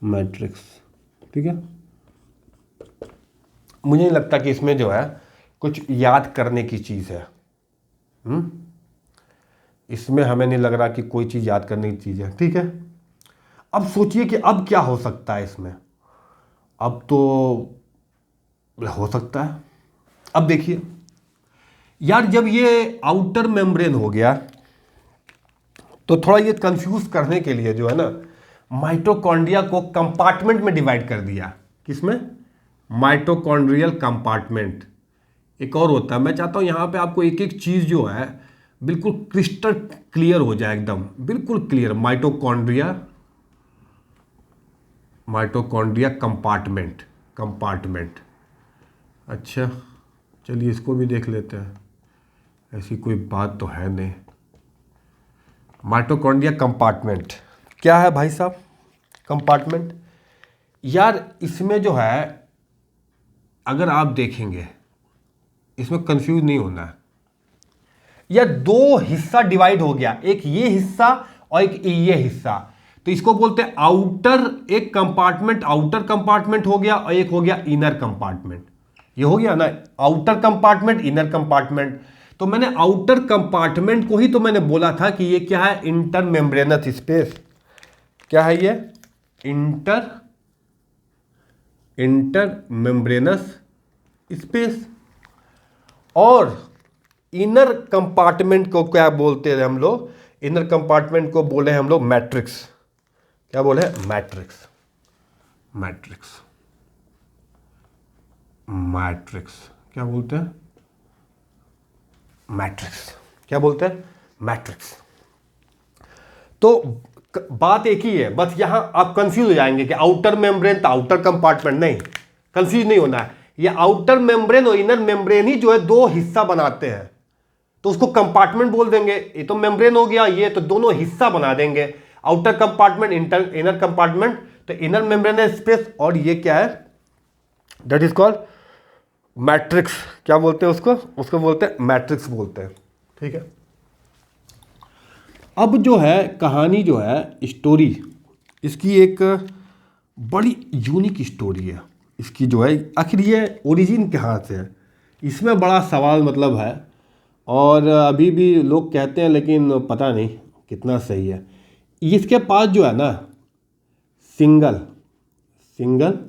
मैट्रिक्स, ठीक है। मुझे नहीं लगता कि इसमें जो है कुछ याद करने की चीज है। इसमें हमें नहीं लग रहा कि कोई चीज याद करने की चीज है, ठीक है। अब सोचिए कि अब क्या हो सकता है इसमें, अब तो हो सकता है, अब देखिए यार, जब ये आउटर मेम्ब्रेन हो गया तो थोड़ा ये कंफ्यूज करने के लिए जो है ना, माइटोकॉन्ड्रिया को कंपार्टमेंट में डिवाइड कर दिया। किसमें, माइटोकॉन्ड्रियल कंपार्टमेंट। एक और होता है, मैं चाहता हूं यहां पे आपको एक एक चीज जो है बिल्कुल क्रिस्टल क्लियर हो जाए, एकदम बिल्कुल clear. Mitochondria, mitochondria compartment, compartment. अच्छा चलिए इसको भी देख लेते हैं, ऐसी कोई बात तो है नहीं। माइटोकॉन्ड्रिया कंपार्टमेंट क्या है भाई साहब, कंपार्टमेंट। यार इसमें जो है अगर आप देखेंगे, इसमें कंफ्यूज नहीं होना है। यार दो हिस्सा डिवाइड हो गया, एक ये हिस्सा और एक ये हिस्सा। तो इसको बोलते हैं आउटर, एक कंपार्टमेंट आउटर कंपार्टमेंट हो गया और एक हो गया इनर कंपार्टमेंट। ये हो गया ना, आउटर कंपार्टमेंट इनर कंपार्टमेंट। तो मैंने आउटर कंपार्टमेंट को ही तो मैंने बोला था कि ये क्या है, इंटर मेम्ब्रेनस स्पेस। क्या है ये, इंटर, इंटर मेम्ब्रेनस स्पेस। और इनर कंपार्टमेंट को क्या बोलते हैं हम लोग, इनर कंपार्टमेंट को बोले हम लोग मैट्रिक्स। क्या बोले, मैट्रिक्स, मैट्रिक्स, मैट्रिक्स। क्या बोलते हैं, मैट्रिक्स। क्या बोलते हैं, मैट्रिक्स। तो बात एक ही है, बस यहां आप कंफ्यूज हो जाएंगे कि आउटर मेम्ब्रेन तो आउटर कंपार्टमेंट, नहीं, कंफ्यूज नहीं होना है। ये आउटर मेम्ब्रेन और इनर मेम्ब्रेन ही जो है दो हिस्सा बनाते हैं, तो उसको कंपार्टमेंट बोल देंगे। ये तो मेम्ब्रेन हो गया, ये तो दोनों हिस्सा बना देंगे, आउटर कंपार्टमेंट, इनर कंपार्टमेंट। तो इनर मेम्ब्रेन स्पेस, और ये क्या है, दैट इज कॉल्ड मैट्रिक्स। क्या बोलते हैं उसको, उसको बोलते हैं मैट्रिक्स बोलते हैं, ठीक है। अब जो है कहानी जो है, स्टोरी इसकी एक बड़ी यूनिक स्टोरी है इसकी जो है। आखिर ये ओरिजिन कहाँ से है, इसमें बड़ा सवाल मतलब है, और अभी भी लोग कहते हैं, लेकिन पता नहीं कितना सही है। इसके पास जो है ना single single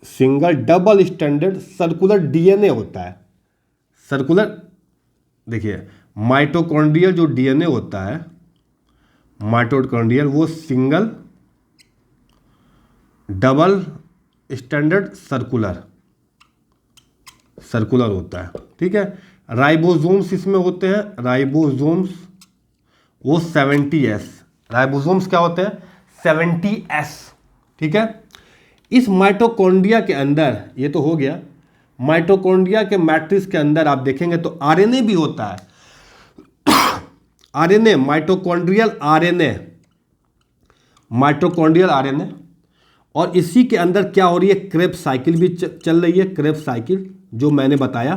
single double standard circular DNA होता है। सर्कुलर, देखिए माइटोकॉन्ड्रियल जो डीएनए होता है, माइटोकॉन्ड्रियल, वो सिंगल डबल स्टैंडर्ड सर्कुलर होता है, ठीक है। राइबोसोम्स इसमें होते हैं, राइबोसोम्स वो 70S, राइबोसोम्स क्या होते हैं 70S, ठीक है। इस माइटोकॉन्ड्रिया के अंदर, ये तो हो गया, माइटोकॉन्ड्रिया के मैट्रिक्स के अंदर आप देखेंगे तो आरएनए भी होता है। RNA, mitochondrial RNA, mitochondrial RNA, और इसी के अंदर क्या हो रही है, क्रेब्स साइकिल भी चल रही है। क्रेब्स साइकिल जो मैंने बताया,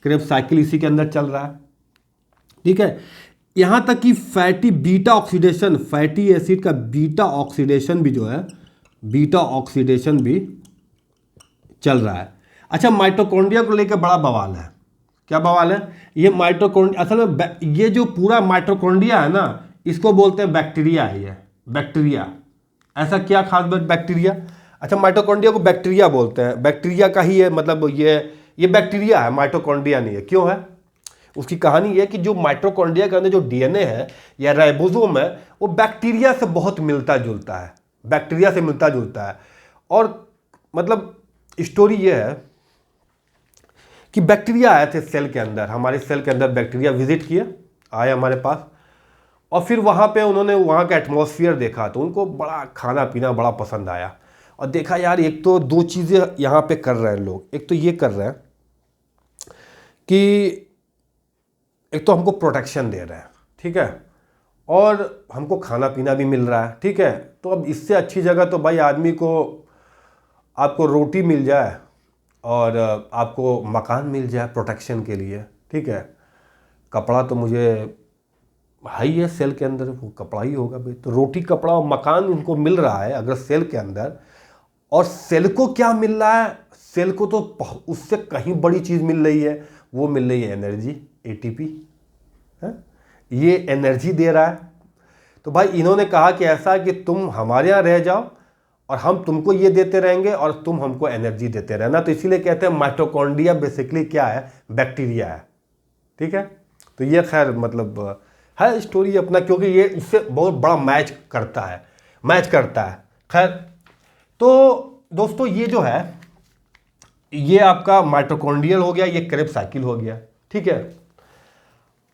क्रेब्स साइकिल इसी के अंदर चल रहा है, ठीक है। यहां तक कि fatty beta oxidation, fatty acid का बीटा ऑक्सीडेशन भी जो है, बीटा ऑक्सीडेशन भी चल रहा है। अच्छा, माइटोकॉन्ड्रिया को लेकर बड़ा बवाल है। क्या बवाल है, ये माइटोकॉन्ड्रिया, असल में ये जो पूरा माइटोकॉन्ड्रिया है ना, इसको बोलते हैं बैक्टीरिया है, ये बैक्टीरिया। ऐसा क्या खास बात बैक्टीरिया, अच्छा माइटोकॉन्ड्रिया को बैक्टीरिया बोलते हैं, बैक्टीरिया का ही है, मतलब ये बैक्टीरिया है, माइटोकॉन्ड्रिया नहीं है। क्यों है, उसकी कहानी ये है कि जो माइटोकॉन्ड्रिया के अंदर जो डीएनए है या राइबोसोम है, वो बैक्टीरिया से बहुत मिलता जुलता है, बैक्टीरिया से मिलता जुलता है। और मतलब स्टोरी ये है कि बैक्टीरिया आए थे सेल के अंदर, हमारे सेल के अंदर बैक्टीरिया विजिट किए, आए हमारे पास, और फिर वहाँ पे उन्होंने वहाँ का एटमॉस्फेयर देखा, तो उनको बड़ा खाना पीना बड़ा पसंद आया, और देखा यार एक तो दो चीज़ें यहाँ पे कर रहे हैं लोग। एक तो ये कर रहे हैं कि एक तो हमको प्रोटेक्शन दे रहे हैं, ठीक है, और हमको खाना पीना भी मिल रहा है, ठीक है। तो अब इससे अच्छी जगह तो भाई आदमी को, आपको रोटी मिल जाए और आपको मकान मिल जाए प्रोटेक्शन के लिए, ठीक है। कपड़ा तो मुझे हाई है सेल के अंदर, वो कपड़ा ही होगा भाई, तो रोटी कपड़ा और मकान उनको मिल रहा है अगर सेल के अंदर। और सेल को क्या मिल रहा है, सेल को तो उससे कहीं बड़ी चीज़ मिल रही है, वो मिल रही है एनर्जी, एटीपी है, ये एनर्जी दे रहा है। तो भाई इन्होंने कहा कि ऐसा कि तुम हमारे यहाँ रह जाओ और हम तुमको ये देते रहेंगे और तुम हमको एनर्जी देते रहना। तो इसीलिए कहते हैं माइटोकॉन्ड्रिया बेसिकली क्या है, बैक्टीरिया है, ठीक है। तो ये खैर मतलब है स्टोरी अपना, क्योंकि ये इससे बहुत बड़ा मैच करता है। खैर, तो दोस्तों ये जो है, ये आपका माइटोकॉन्ड्रियल हो गया, ये क्रेब्स साइकिल हो गया, ठीक है।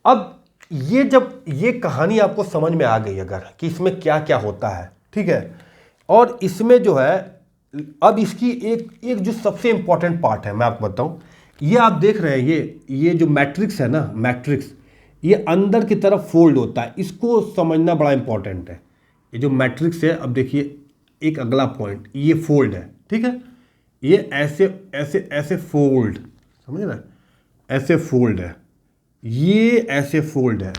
अब ये जब ये कहानी आपको समझ में आ गई अगर कि इसमें क्या क्या होता है, ठीक है, और इसमें जो है अब इसकी एक जो सबसे इंपॉर्टेंट पार्ट है मैं आपको बताऊं, ये आप देख रहे हैं, ये जो मैट्रिक्स है ना, मैट्रिक्स ये अंदर की तरफ फोल्ड होता है, इसको समझना बड़ा इंपॉर्टेंट है। ये जो मैट्रिक्स है, अब देखिए एक अगला पॉइंट, ये फोल्ड है, ठीक है, ये ऐसे ऐसे ऐसे फोल्ड, समझे ना, ऐसे फोल्ड है, ये ऐसे फोल्ड है।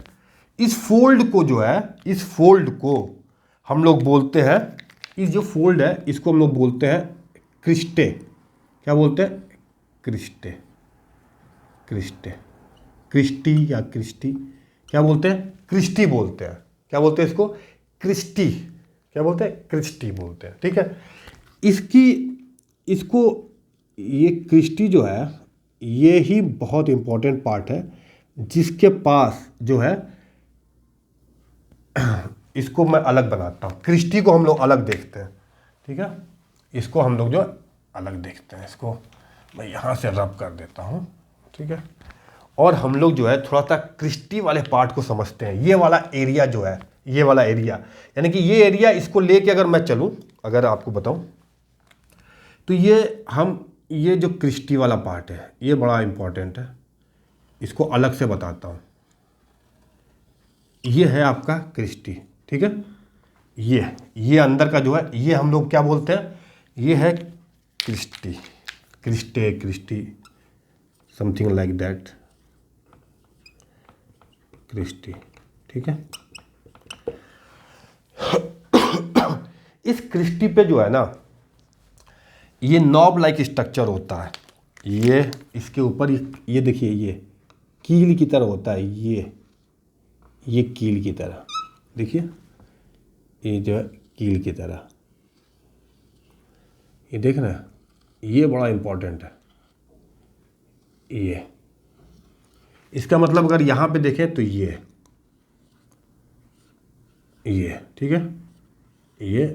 इस फोल्ड को जो है, इस फोल्ड को हम लोग बोलते हैं, इस जो फोल्ड है इसको हम लोग बोलते हैं क्रिस्टे। क्या बोलते हैं, क्रिस्टे, क्रिस्टे, क्रिस्टी या क्रिस्टी, क्या बोलते हैं, क्रिस्टी बोलते हैं। क्या बोलते हैं इसको, क्रिस्टी, क्या बोलते हैं, क्रिस्टी बोलते हैं, ठीक है। इसको ये क्रिस्टी जो है, ये ही बहुत इंपॉर्टेंट पार्ट है, जिसके पास जो है इसको मैं अलग बनाता हूँ, क्रिस्टी को हम लोग अलग देखते हैं, ठीक है, इसको हम लोग जो अलग देखते हैं, इसको मैं यहाँ से रब कर देता हूँ, ठीक है। और हम लोग जो है थोड़ा सा क्रिस्टी वाले पार्ट को समझते हैं। ये वाला एरिया जो है, ये वाला एरिया, यानी कि ये एरिया, इसको लेके अगर मैं चलूँ, अगर आपको बताऊँ तो ये जो क्रिस्टी वाला पार्ट है ये बड़ा इंपॉर्टेंट है, इसको अलग से बताता हूँ। ये है आपका क्रिस्टी, ठीक है। ये अंदर का जो है ये हम लोग क्या बोलते हैं, ये है cristae, cristae something like that, cristae, ठीक है। इस क्रिस्टी पे जो है ना ये नॉब लाइक स्ट्रक्चर होता है, ये इसके ऊपर ये देखिए ये कील की तरह होता है, ये कील की तरह, देखिए ये जो है कील की तरह, ये देख रहे हैं, ये बड़ा इम्पोर्टेंट है। ये इसका मतलब अगर यहाँ पे देखें तो ये ठीक है, ये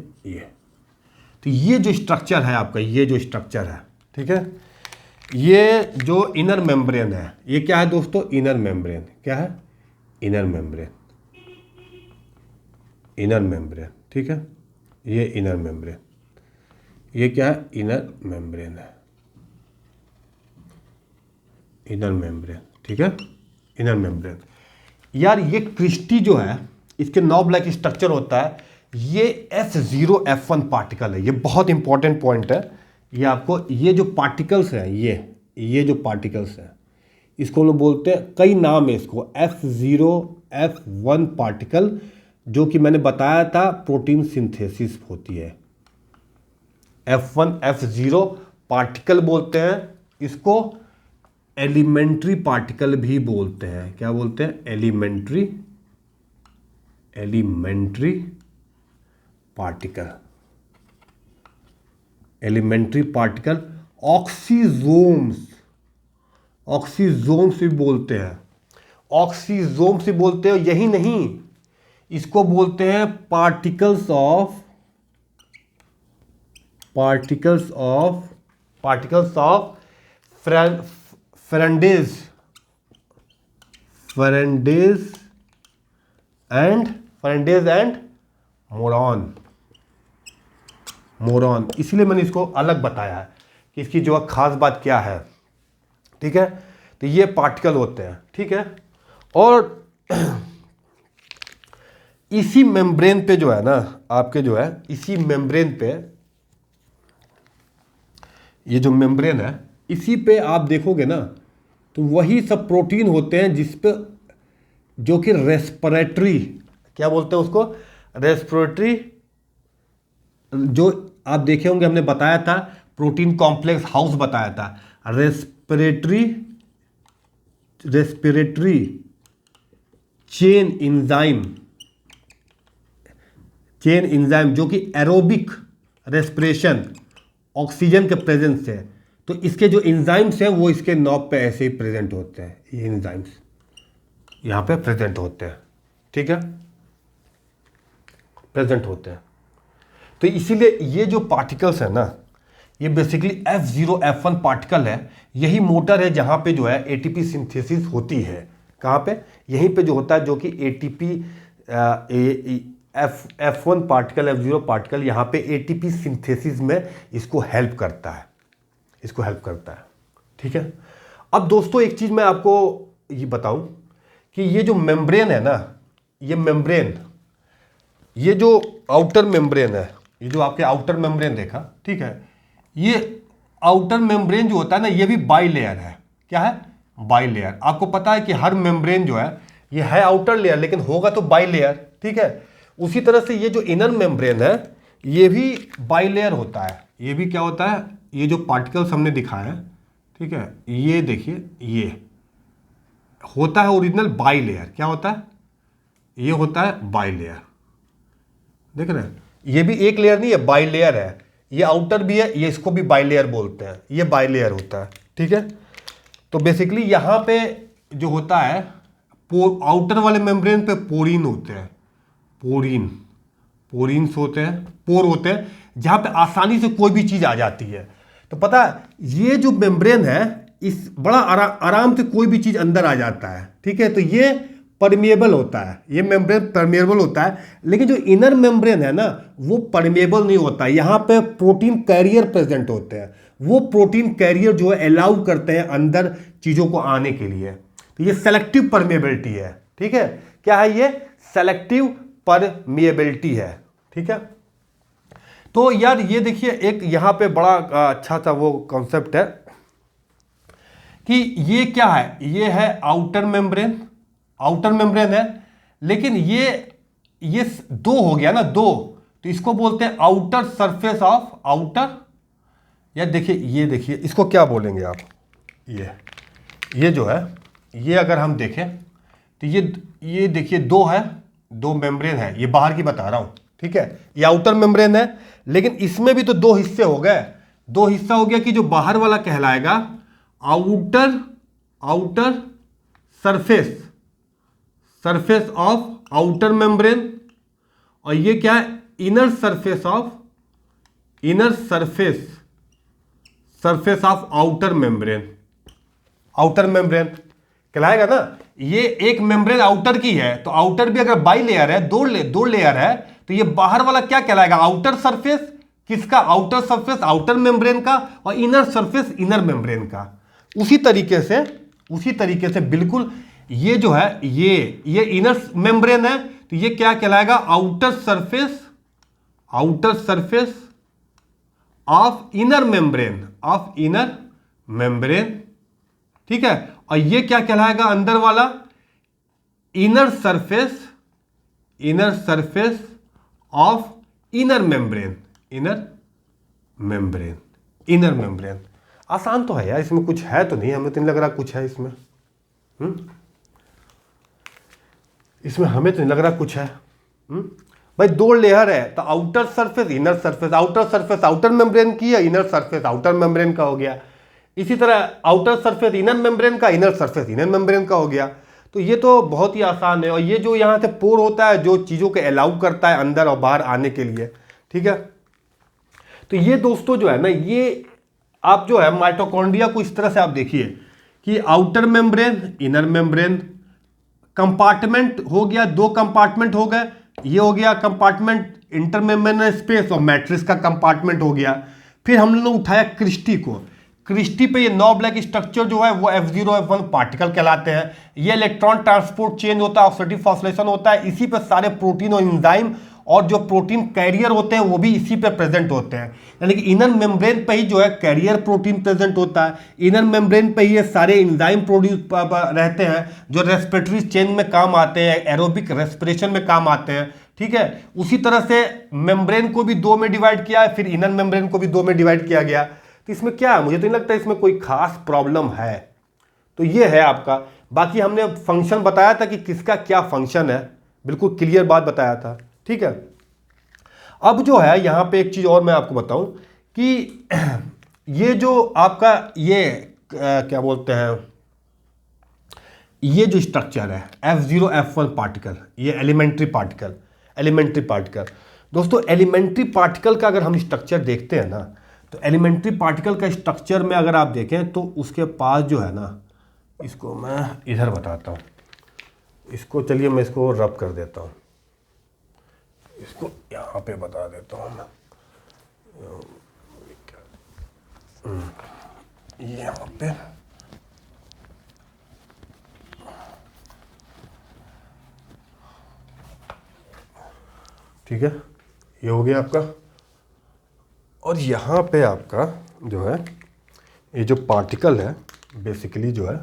तो ये जो स्ट्रक्चर है आपका, ये जो स्ट्रक्चर है, ठीक है, ये जो इनर मेम्ब्रेन है, ये क्या है दोस्तों, इनर मेम्ब्रेन, क्या है, इनर मेम्ब्रेन, ठीक है, ये इनर मेम्ब्रेन, ये क्या है, इनर मेम्ब्रेन है, इनर मेम्ब्रेन, ठीक है, इनर मेम्ब्रेन। यार ये क्रिस्टी जो है इसके नॉब लाइक स्ट्रक्चर होता है, ये F0F1 पार्टिकल है, ये बहुत इंपॉर्टेंट पॉइंट है। ये आपको ये जो पार्टिकल्स हैं, ये जो पार्टिकल्स हैं इसको हम लोग बोलते हैं, कई नाम है इसको, F0F1 पार्टिकल, जो कि मैंने बताया था प्रोटीन सिंथेसिस होती है। F1 F0 पार्टिकल बोलते हैं इसको, एलिमेंट्री पार्टिकल भी बोलते हैं, क्या बोलते हैं, elementary particle, elementary particle, oxysomes भी बोलते हैं, यही नहीं, इसको बोलते हैं particles of Fernandez and Moran, इसलिए मैंने इसको अलग बताया है कि इसकी जो खास बात क्या है, ठीक है। तो ये पार्टिकल होते हैं, ठीक है। और इसी मेम्ब्रेन पे जो है ना आपके, जो है इसी मेम्ब्रेन पे, ये जो मेम्ब्रेन है इसी पे आप देखोगे ना तो वही सब प्रोटीन होते हैं जिस पे, जो कि रेस्पिरेटरी, क्या बोलते हैं उसको, रेस्पिरेटरी, जो आप देखे होंगे हमने बताया था, प्रोटीन कॉम्प्लेक्स हाउस बताया था, रेस्पिरेटरी चेन इंजाइम, जो कि एरोबिक रेस्पिरेशन, ऑक्सीजन के प्रेजेंस से, तो इसके जो इंजाइम्स हैं वो इसके नॉब पे ऐसे ही प्रेजेंट होते हैं, ये इंजाइम्स यहाँ पे प्रेजेंट होते हैं, ठीक है, प्रेजेंट होते हैं। तो इसीलिए ये जो पार्टिकल्स है ना, ये बेसिकली F0F1 पार्टिकल है, यही मोटर है जहाँ पे जो है ATP सिंथेसिस होती है, कहाँ पे, यहीं पे जो होता है, जो कि ATP F1 particle, F0 particle यहाँ पे ATP सिंथेसिस में इसको हेल्प करता है, ठीक है। अब दोस्तों एक चीज़ मैं आपको ये बताऊं कि ये जो मेम्ब्रेन है ना, ये जो आउटर मेम्ब्रेन है, ये जो आपके आउटर मेम्ब्रेन देखा, ठीक है, ये आउटर मेम्ब्रेन जो होता है ना, ये भी बाई लेयर है, क्या है, बाई लेयर। आपको पता है कि हर मेम्ब्रेन जो है ये है आउटर लेयर, लेकिन होगा तो बाई लेयर, ठीक है। उसी तरह से ये जो इनर मेम्ब्रेन है ये भी बाई लेयर होता है, ये भी क्या होता है, ये जो पार्टिकल्स हमने दिखाया है, ठीक है, ये देखिए, ये होता है ओरिजिनल बाई लेयर, क्या होता है, ये होता है बाई लेयर, देख रहे हैं, ये भी एक लेयर नहीं है, बाई लेयर है, ये आउटर भी है, ये इसको भी बाई लेयर बोलते हैं, ये बाई लेयर होता है, ठीक है। तो बेसिकली यहाँ पे जो होता है, आउटर वाले मेम्ब्रेन पे पोरीन होते हैं, पोरीन्स होते हैं, पोर होते हैं, जहाँ पे आसानी से कोई भी चीज़ आ जाती है। तो पता है ये जो मेम्ब्रेन है, इस बड़ा आराम से कोई भी चीज़ अंदर आ जाता है, ठीक है। तो ये परमिएबल होता है, ये मेम्ब्रेन परमिएबल होता है, लेकिन जो इनर मेम्ब्रेन है ना वो परमिएबल नहीं होता। यहाँ पे प्रोटीन कैरियर प्रेजेंट होते हैं, वो प्रोटीन कैरियर जो है अलाउ करते हैं अंदर चीज़ों को आने के लिए। तो ये सेलेक्टिव परमिएबिलिटी है, ठीक है। क्या है ये? सेलेक्टिव परमिएबिलिटी है, ठीक है। तो यार ये देखिए एक यहाँ पे बड़ा अच्छा सा वो कॉन्सेप्ट है कि ये क्या है, ये है आउटर मेम्ब्रेन, आउटर मेम्ब्रेन है, लेकिन ये दो हो गया ना, दो, तो इसको बोलते हैं आउटर सरफेस ऑफ आउटर। यार देखिए, ये देखिए इसको क्या बोलेंगे आप, ये जो है, ये अगर हम देखें तो ये देखिए दो है, दो मेम्ब्रेन है, ये बाहर की बता रहा हूं, ठीक है। ये आउटर मेम्ब्रेन है, लेकिन इसमें भी तो दो हिस्से हो गए, दो हिस्सा हो गया कि जो बाहर वाला कहलाएगा outer surface of outer membrane, और ये क्या है? Inner surface of outer membrane. Outer membrane कहलाएगा ना। ये एक मेम्ब्रेन आउटर की है, तो आउटर भी अगर बाई लेयर है, दो लेयर है, तो ये बाहर वाला क्या कहलाएगा? Outer surface. किसका? आउटर सरफेस आउटर मेम्ब्रेन का, और इनर सरफेस इनर मेम्ब्रेन का। उसी तरीके से बिल्कुल ये जो है, ये इनर मेम्ब्रेन है, तो ये क्या कहलाएगा? Outer surface of inner membrane, ठीक है। और ये क्या कहलाएगा अंदर वाला? Inner surface of inner membrane. आसान तो है यार, इसमें कुछ है तो नहीं, हमें तो नहीं लग रहा कुछ है इसमें। इसमें हमें तो नहीं लग रहा कुछ है। भाई दो लेयर है, तो outer surface inner surface, outer surface outer membrane की है, इनर सरफेस आउटर मेम्ब्रेन का हो गया। इसी तरह आउटर सरफेस इनर मेम्ब्रेन का, इनर सरफेस इनर मेम्ब्रेन का हो गया। तो ये तो बहुत ही आसान है। और ये जो यहाँ से पोर होता है, जो चीज़ों को अलाउ करता है अंदर और बाहर आने के लिए, ठीक है। तो ये दोस्तों जो है ना, ये आप जो है माइटोकॉन्ड्रिया को इस तरह से आप देखिए कि outer membrane inner membrane, compartment हो गया, दो कंपार्टमेंट हो गए। ये हो गया कंपार्टमेंट इंटरमेम्ब्रेनल स्पेस, और मैट्रिक्स का कंपार्टमेंट हो गया। फिर हम लोगों ने उठाया क्रिस्टी को। क्रिस्टी पे ये 9 ब्लैक स्ट्रक्चर जो है वो F0 F1 पार्टिकल कहलाते हैं। ये इलेक्ट्रॉन ट्रांसपोर्ट चेंज होता है, ऑक्सीडेटिव फॉस्फोरिलेशन होता है। इसी पे सारे प्रोटीन और एंजाइम और जो प्रोटीन कैरियर होते हैं वो भी इसी पे प्रेजेंट होते हैं। यानी कि इनर मेम्ब्रेन पे ही जो है कैरियर प्रोटीन प्रेजेंट होता है, इनर मेम्ब्रेन पे ही ये सारे एंजाइम प्रोड्यूस रहते हैं जो रेस्पिरेटरी चेन में काम आते हैं, एरोबिक रेस्पिरेशन में काम आते हैं, ठीक है। उसी तरह से मेम्ब्रेन को भी दो में डिवाइड किया है, फिर इनर मेम्ब्रेन को भी दो में डिवाइड किया गया। तो इसमें क्या है, मुझे तो नहीं लगता इसमें कोई खास प्रॉब्लम है। तो ये है आपका। बाकी हमने फंक्शन बताया था कि किसका क्या फंक्शन है, बिल्कुल क्लियर बात बताया था, ठीक है। अब जो है यहाँ पे एक चीज़ और मैं आपको बताऊं कि ये जो आपका ये क्या बोलते हैं, ये जो स्ट्रक्चर है F0 F1 पार्टिकल, ये एलिमेंट्री पार्टिकल। दोस्तों एलिमेंट्री पार्टिकल का अगर हम स्ट्रक्चर देखते हैं ना, तो एलिमेंट्री पार्टिकल का स्ट्रक्चर में अगर आप देखें तो उसके पास जो है ना, इसको मैं इधर बताता हूँ, इसको चलिए मैं इसको रब कर देता हूँ, इसको यहाँ पे बता देता हूँ मैं। यहाँ पे ठीक है, ये हो गया आपका। और यहाँ पे आपका जो है ये जो पार्टिकल है बेसिकली जो है,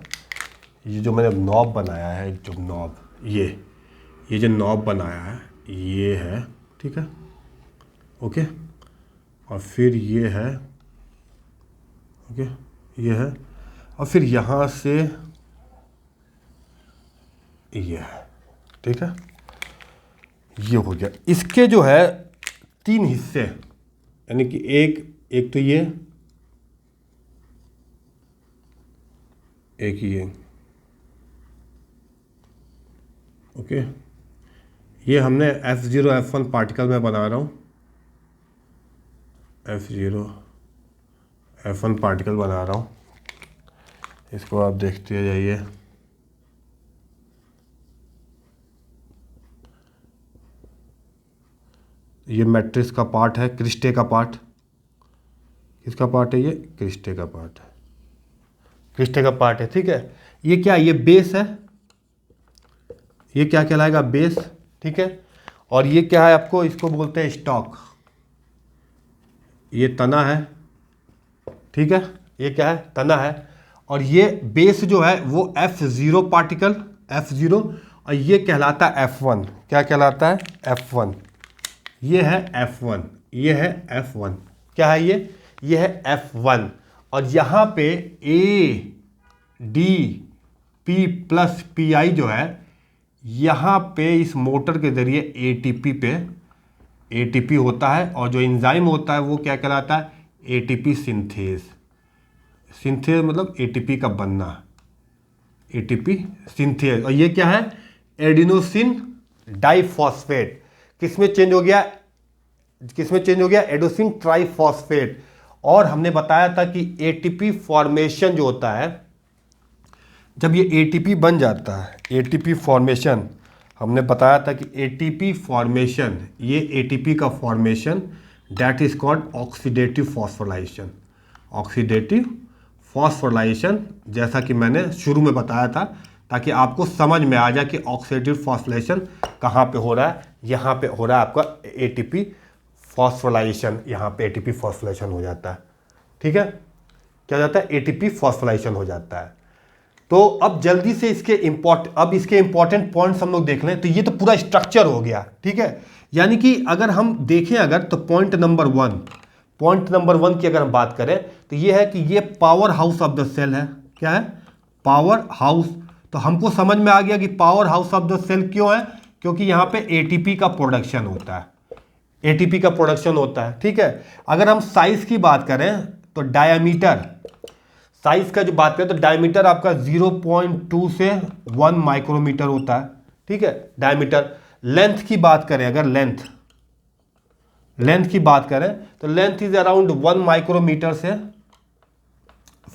ये जो मैंने नॉब बनाया है, जो नॉब ये जो नॉब बनाया है ये है, ठीक है, ओके। और फिर ये है, ओके, ये है, और फिर यहाँ से ये है, ठीक है, ये हो गया। इसके जो है 3 हिस्से, यानी कि एक तो ये, एक ये, ओके। ये हमने F0 F1 पार्टिकल में बना रहा हूँ, F0 F1 पार्टिकल बना रहा हूँ, इसको आप देखते जाइए। ये मैट्रिक्स का पार्ट है, क्रिस्टे का पार्ट। किसका पार्ट है ये? क्रिस्टे का पार्ट है, क्रिस्टे का पार्ट है। ठीक है, ये क्या है? ये बेस है, ये क्या कहलाएगा? बेस। ठीक है, और ये क्या है आपको? इसको बोलते हैं स्टॉक। ये तना है, ठीक है, ये क्या है? तना है। और ये बेस जो है वो F0 पार्टिकल, F0, और ये कहलाता है F1। क्या कहलाता है? F1। ये है F1, ये है F1। क्या है ये? ये है F1। और यहाँ पे ADP प्लस PI जो है, यहाँ पे इस मोटर के ज़रिए ATP होता है, और जो एंजाइम होता है वो क्या कहलाता है? ATP synthase. सिंथेज मतलब ATP का बनना, ATP सिंथेज। और ये क्या है? Adenosine diphosphate. किस में चेंज हो गया? किस में चेंज हो गया? Adenosine triphosphate. और हमने बताया था कि ATP फॉर्मेशन जो होता है, जब ये ATP बन जाता है, ATP फॉर्मेशन, हमने बताया था कि ATP फॉर्मेशन, ये ATP का formation, that is called oxidative phosphorylation. Oxidative phosphorylation, जैसा कि मैंने शुरू में बताया था, ताकि आपको समझ में आ जाए कि ऑक्सीडेटिव फॉस्फोराइलेशन कहाँ पे हो रहा है। यहाँ पे हो रहा है आपका ATP फॉस्फोराइलेशन, यहाँ पे ATP फॉस्फोराइलेशन हो जाता है। ठीक है, क्या हो जाता है? ATP फॉस्फोराइलेशन हो जाता है। तो अब जल्दी से इसके इंपॉर्टेंट पॉइंट्स हम लोग देख लें। तो ये तो पूरा स्ट्रक्चर हो गया, ठीक है। यानी कि अगर हम देखें अगर, तो पॉइंट नंबर वन की अगर हम बात करें तो ये है कि ये powerhouse of the cell है। क्या है? Powerhouse. तो हमको समझ में आ गया कि powerhouse of the cell क्यों है? क्योंकि यहाँ पे ATP का प्रोडक्शन होता है, ATP का प्रोडक्शन होता है। ठीक है, अगर हम साइज की बात करें तो डायमीटर, साइज का जो बात करें तो डायमीटर आपका 0.2 से 1 माइक्रोमीटर होता है। ठीक है, डायमीटर। लेंथ की बात करें, अगर लेंथ की बात करें तो लेंथ इज अराउंड 1 माइक्रोमीटर से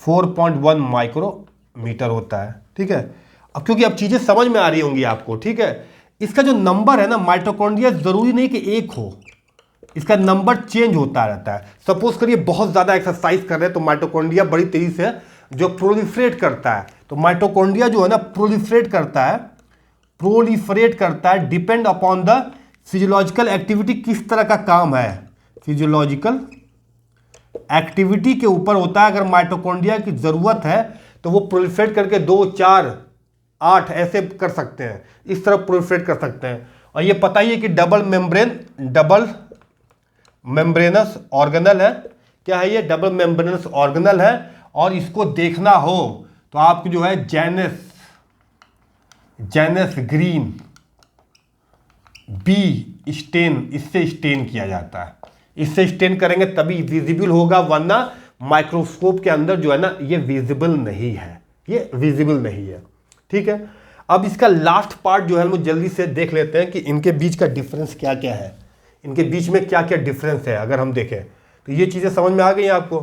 4.1 माइक्रोमीटर होता है। ठीक है, अब क्योंकि अब चीजें समझ में आ रही होंगी आपको। ठीक है, इसका जो नंबर है ना माइटोकॉन्ड्रिया, जरूरी नहीं कि एक हो, इसका नंबर चेंज होता रहता है। सपोज करिए बहुत ज्यादा एक्सरसाइज कर रहे हैं तो माइटोकॉन्ड्रिया बड़ी तेजी से जो प्रोलिफरेट करता है, तो माइटोकॉन्ड्रिया जो है ना प्रोलिफरेट करता है depend upon the physiological activity. किस तरह का काम है? फिजियोलॉजिकल एक्टिविटी के ऊपर होता है। अगर माइटोकॉन्ड्रिया की जरूरत है तो वो प्रोलिफरेट करके 2, 4, 8 ऐसे कर सकते हैं, इस तरह प्रोलिफरेट कर सकते हैं। और ये पता ही है कि डबल मेम्ब्रेनस ऑर्गेनल है। क्या है ये? डबल मेम्ब्रेनस ऑर्गेनल है। और इसको देखना हो तो आपको जो है जेनस ग्रीन बी स्टेन, इससे स्टेन किया जाता है। इससे स्टेन करेंगे तभी विजिबल होगा, वरना माइक्रोस्कोप के अंदर जो है ना ये विजिबल नहीं है, ये विजिबल नहीं है। ठीक है, अब इसका लास्ट पार्ट जो है हम जल्दी से देख लेते हैं कि इनके बीच का डिफरेंस क्या क्या है, इनके बीच में क्या क्या डिफरेंस है। अगर हम देखें तो ये चीज़ें समझ में आ गई आपको।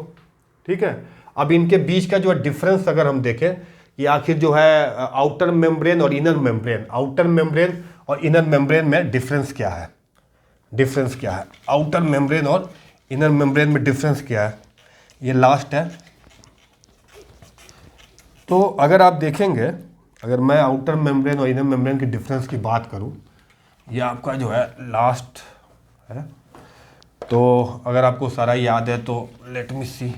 ठीक है, अब इनके बीच का जो है डिफरेंस अगर हम देखें कि आखिर जो है आउटर मेम्ब्रेन और इनर मेम्ब्रेन, आउटर मेम्ब्रेन और इनर मेम्ब्रेन में डिफरेंस क्या है, आउटर मेम्ब्रेन और इनर मेम्ब्रेन में डिफरेंस क्या है, ये लास्ट है। तो अगर आप देखेंगे, अगर मैं आउटर मेम्ब्रेन और इनर मेम्ब्रेन की डिफरेंस की बात करूं, ये आपका जो है लास्ट है। तो अगर आपको सारा याद है तो लेट मी सी,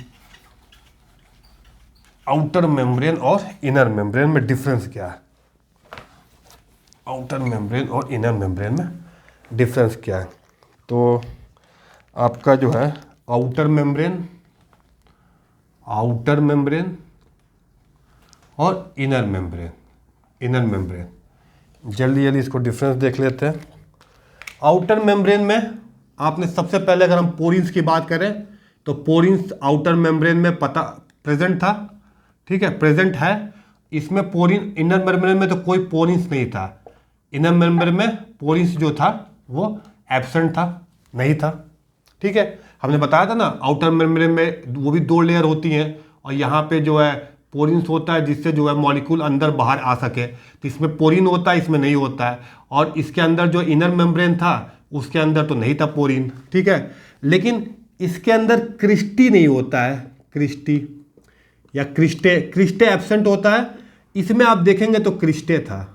आउटर मेम्ब्रेन और इनर मेम्ब्रेन में डिफरेंस क्या है, आउटर मेम्ब्रेन और इनर मेम्ब्रेन में डिफरेंस क्या है। तो आपका जो है आउटर मेम्ब्रेन और इनर मेम्ब्रेन, जल्दी इसको डिफरेंस देख लेते हैं। आउटर मेम्ब्रेन में आपने सबसे पहले अगर हम पोरिन्स की बात करें तो पोरिन्स आउटर मेम्ब्रेन में प्रेजेंट था। ठीक है, प्रेजेंट है इसमें पोरिन। इनर मेम्ब्रेन में तो कोई पोरिन्स नहीं था, इनर मेम्ब्रेन में पोरिन्स जो था वो एब्सेंट था, नहीं था। ठीक है, हमने बताया था ना आउटर मेम्ब्रेन में वो भी 2 लेयर होती हैं, और यहाँ पे जो है पोरिन्स होता है जिससे जो है मॉलिक्यूल अंदर बाहर आ सके। तो इसमें पोरिन होता है, इसमें नहीं होता है। और इसके अंदर जो इनर मेम्ब्रेन था उसके अंदर तो नहीं था पोरीन, ठीक है। लेकिन इसके अंदर क्रिस्टी नहीं होता है, क्रिस्टी या क्रिस्टे, क्रिस्टे एब्सेंट होता है। इसमें आप देखेंगे तो क्रिस्टे था,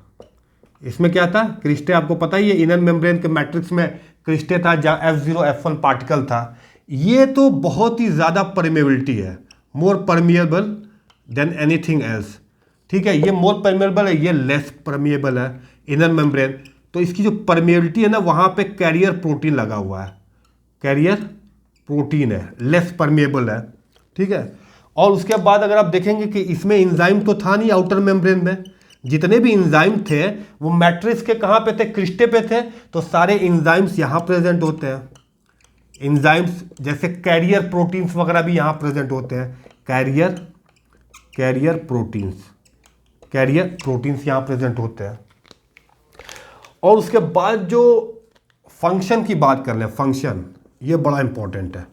इसमें क्या था, क्रिस्टे। आपको पता ही है इनर मेम्ब्रेन के मैट्रिक्स में क्रिस्टे था, जहाँ F0 F1 पार्टिकल था। ये तो बहुत ही ज़्यादा परमेबिलिटी है, मोर परमिएबल देन एनीथिंग एल्स, ठीक है। ये मोर परमिएबल है, ये लेस परमिएबल है इनर मेम्ब्रेन। तो इसकी जो परमिएबिलिटी है ना, वहाँ पे कैरियर प्रोटीन लगा हुआ है, कैरियर प्रोटीन है, लेस परमिएबल है, ठीक है। और उसके बाद अगर आप देखेंगे कि इसमें एंजाइम तो था नहीं आउटर मेम्ब्रेन में, जितने भी एंजाइम थे वो मैट्रिक्स के कहाँ पे थे, क्रिस्टे पे थे। तो सारे एंजाइम्स यहाँ प्रेजेंट होते हैं, एंजाइम्स जैसे कैरियर प्रोटीन्स वगैरह भी यहाँ प्रेजेंट होते हैं, कैरियर प्रोटीन्स यहाँ प्रेजेंट होते हैं। और उसके बाद जो फंक्शन की बात कर लें, फंक्शन ये बड़ा इंपॉर्टेंट है।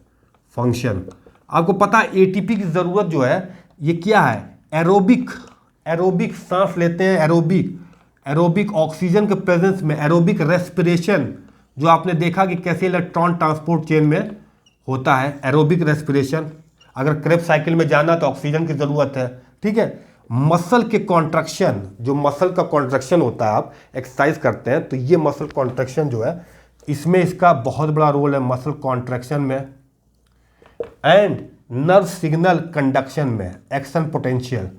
फंक्शन आपको पता है एटीपी की ज़रूरत जो है ये क्या है, एरोबिक सांस लेते हैं, एरोबिक ऑक्सीजन के प्रेजेंस में, एरोबिक रेस्पिरेशन जो आपने देखा कि कैसे इलेक्ट्रॉन ट्रांसपोर्ट चेन में होता है, एरोबिक रेस्पिरेशन। अगर क्रेब्स साइकिल में जाना तो ऑक्सीजन की ज़रूरत है, ठीक है। मसल के कॉन्ट्रैक्शन, जो मसल का कॉन्ट्रैक्शन होता है, आप एक्सरसाइज करते हैं तो ये मसल कॉन्ट्रैक्शन जो है इसमें इसका बहुत बड़ा रोल है, मसल कॉन्ट्रैक्शन में। एंड नर्व सिग्नल कंडक्शन में, action potential,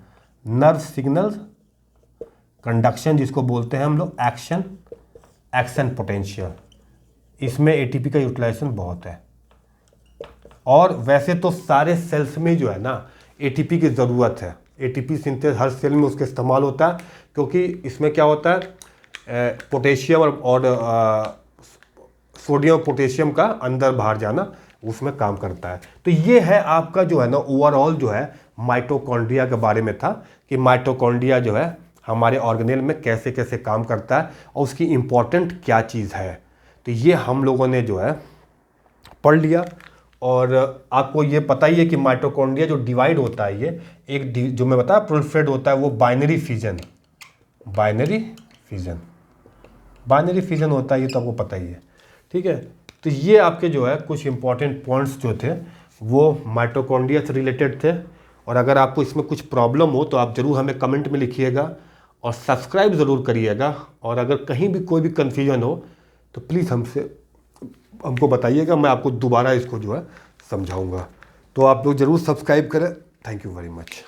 nerve signal conduction जिसको बोलते हैं हम लोग एक्शन पोटेंशियल, इसमें एटीपी का यूटिलाइजेशन बहुत है। और वैसे तो सारे सेल्स में जो है ना एटीपी की ज़रूरत है, एटीपी सिंथेस हर सेल में उसका इस्तेमाल होता है, क्योंकि इसमें क्या होता है पोटेशियम और सोडियम पोटेशियम का अंदर बाहर जाना उसमें काम करता है। तो ये है आपका जो है ना ओवरऑल जो है माइटोकॉन्ड्रिया के बारे में था, कि माइटोकॉन्ड्रिया जो है हमारे ऑर्गेनेल में कैसे कैसे काम करता है और उसकी इम्पॉर्टेंट क्या चीज़ है। तो ये हम लोगों ने जो है पढ़ लिया। और आपको ये पता ही है कि माइटोकॉन्ड्रिया जो डिवाइड होता है, ये एक जो मैं बताया प्रोलिफरेट होता है, वो बाइनरी फिजन होता है, ये तो आपको पता ही है, ठीक है। तो ये आपके जो है कुछ इंपॉर्टेंट पॉइंट्स जो थे वो माइटोकॉन्ड्रिया से रिलेटेड थे। और अगर आपको इसमें कुछ प्रॉब्लम हो तो आप ज़रूर हमें कमेंट में लिखिएगा और सब्सक्राइब ज़रूर करिएगा। और अगर कहीं भी कोई भी कन्फ्यूजन हो तो प्लीज़ हमको बताइएगा, मैं आपको दोबारा इसको जो है समझाऊंगा। तो आप लोग ज़रूर सब्सक्राइब करें। Thank you very much.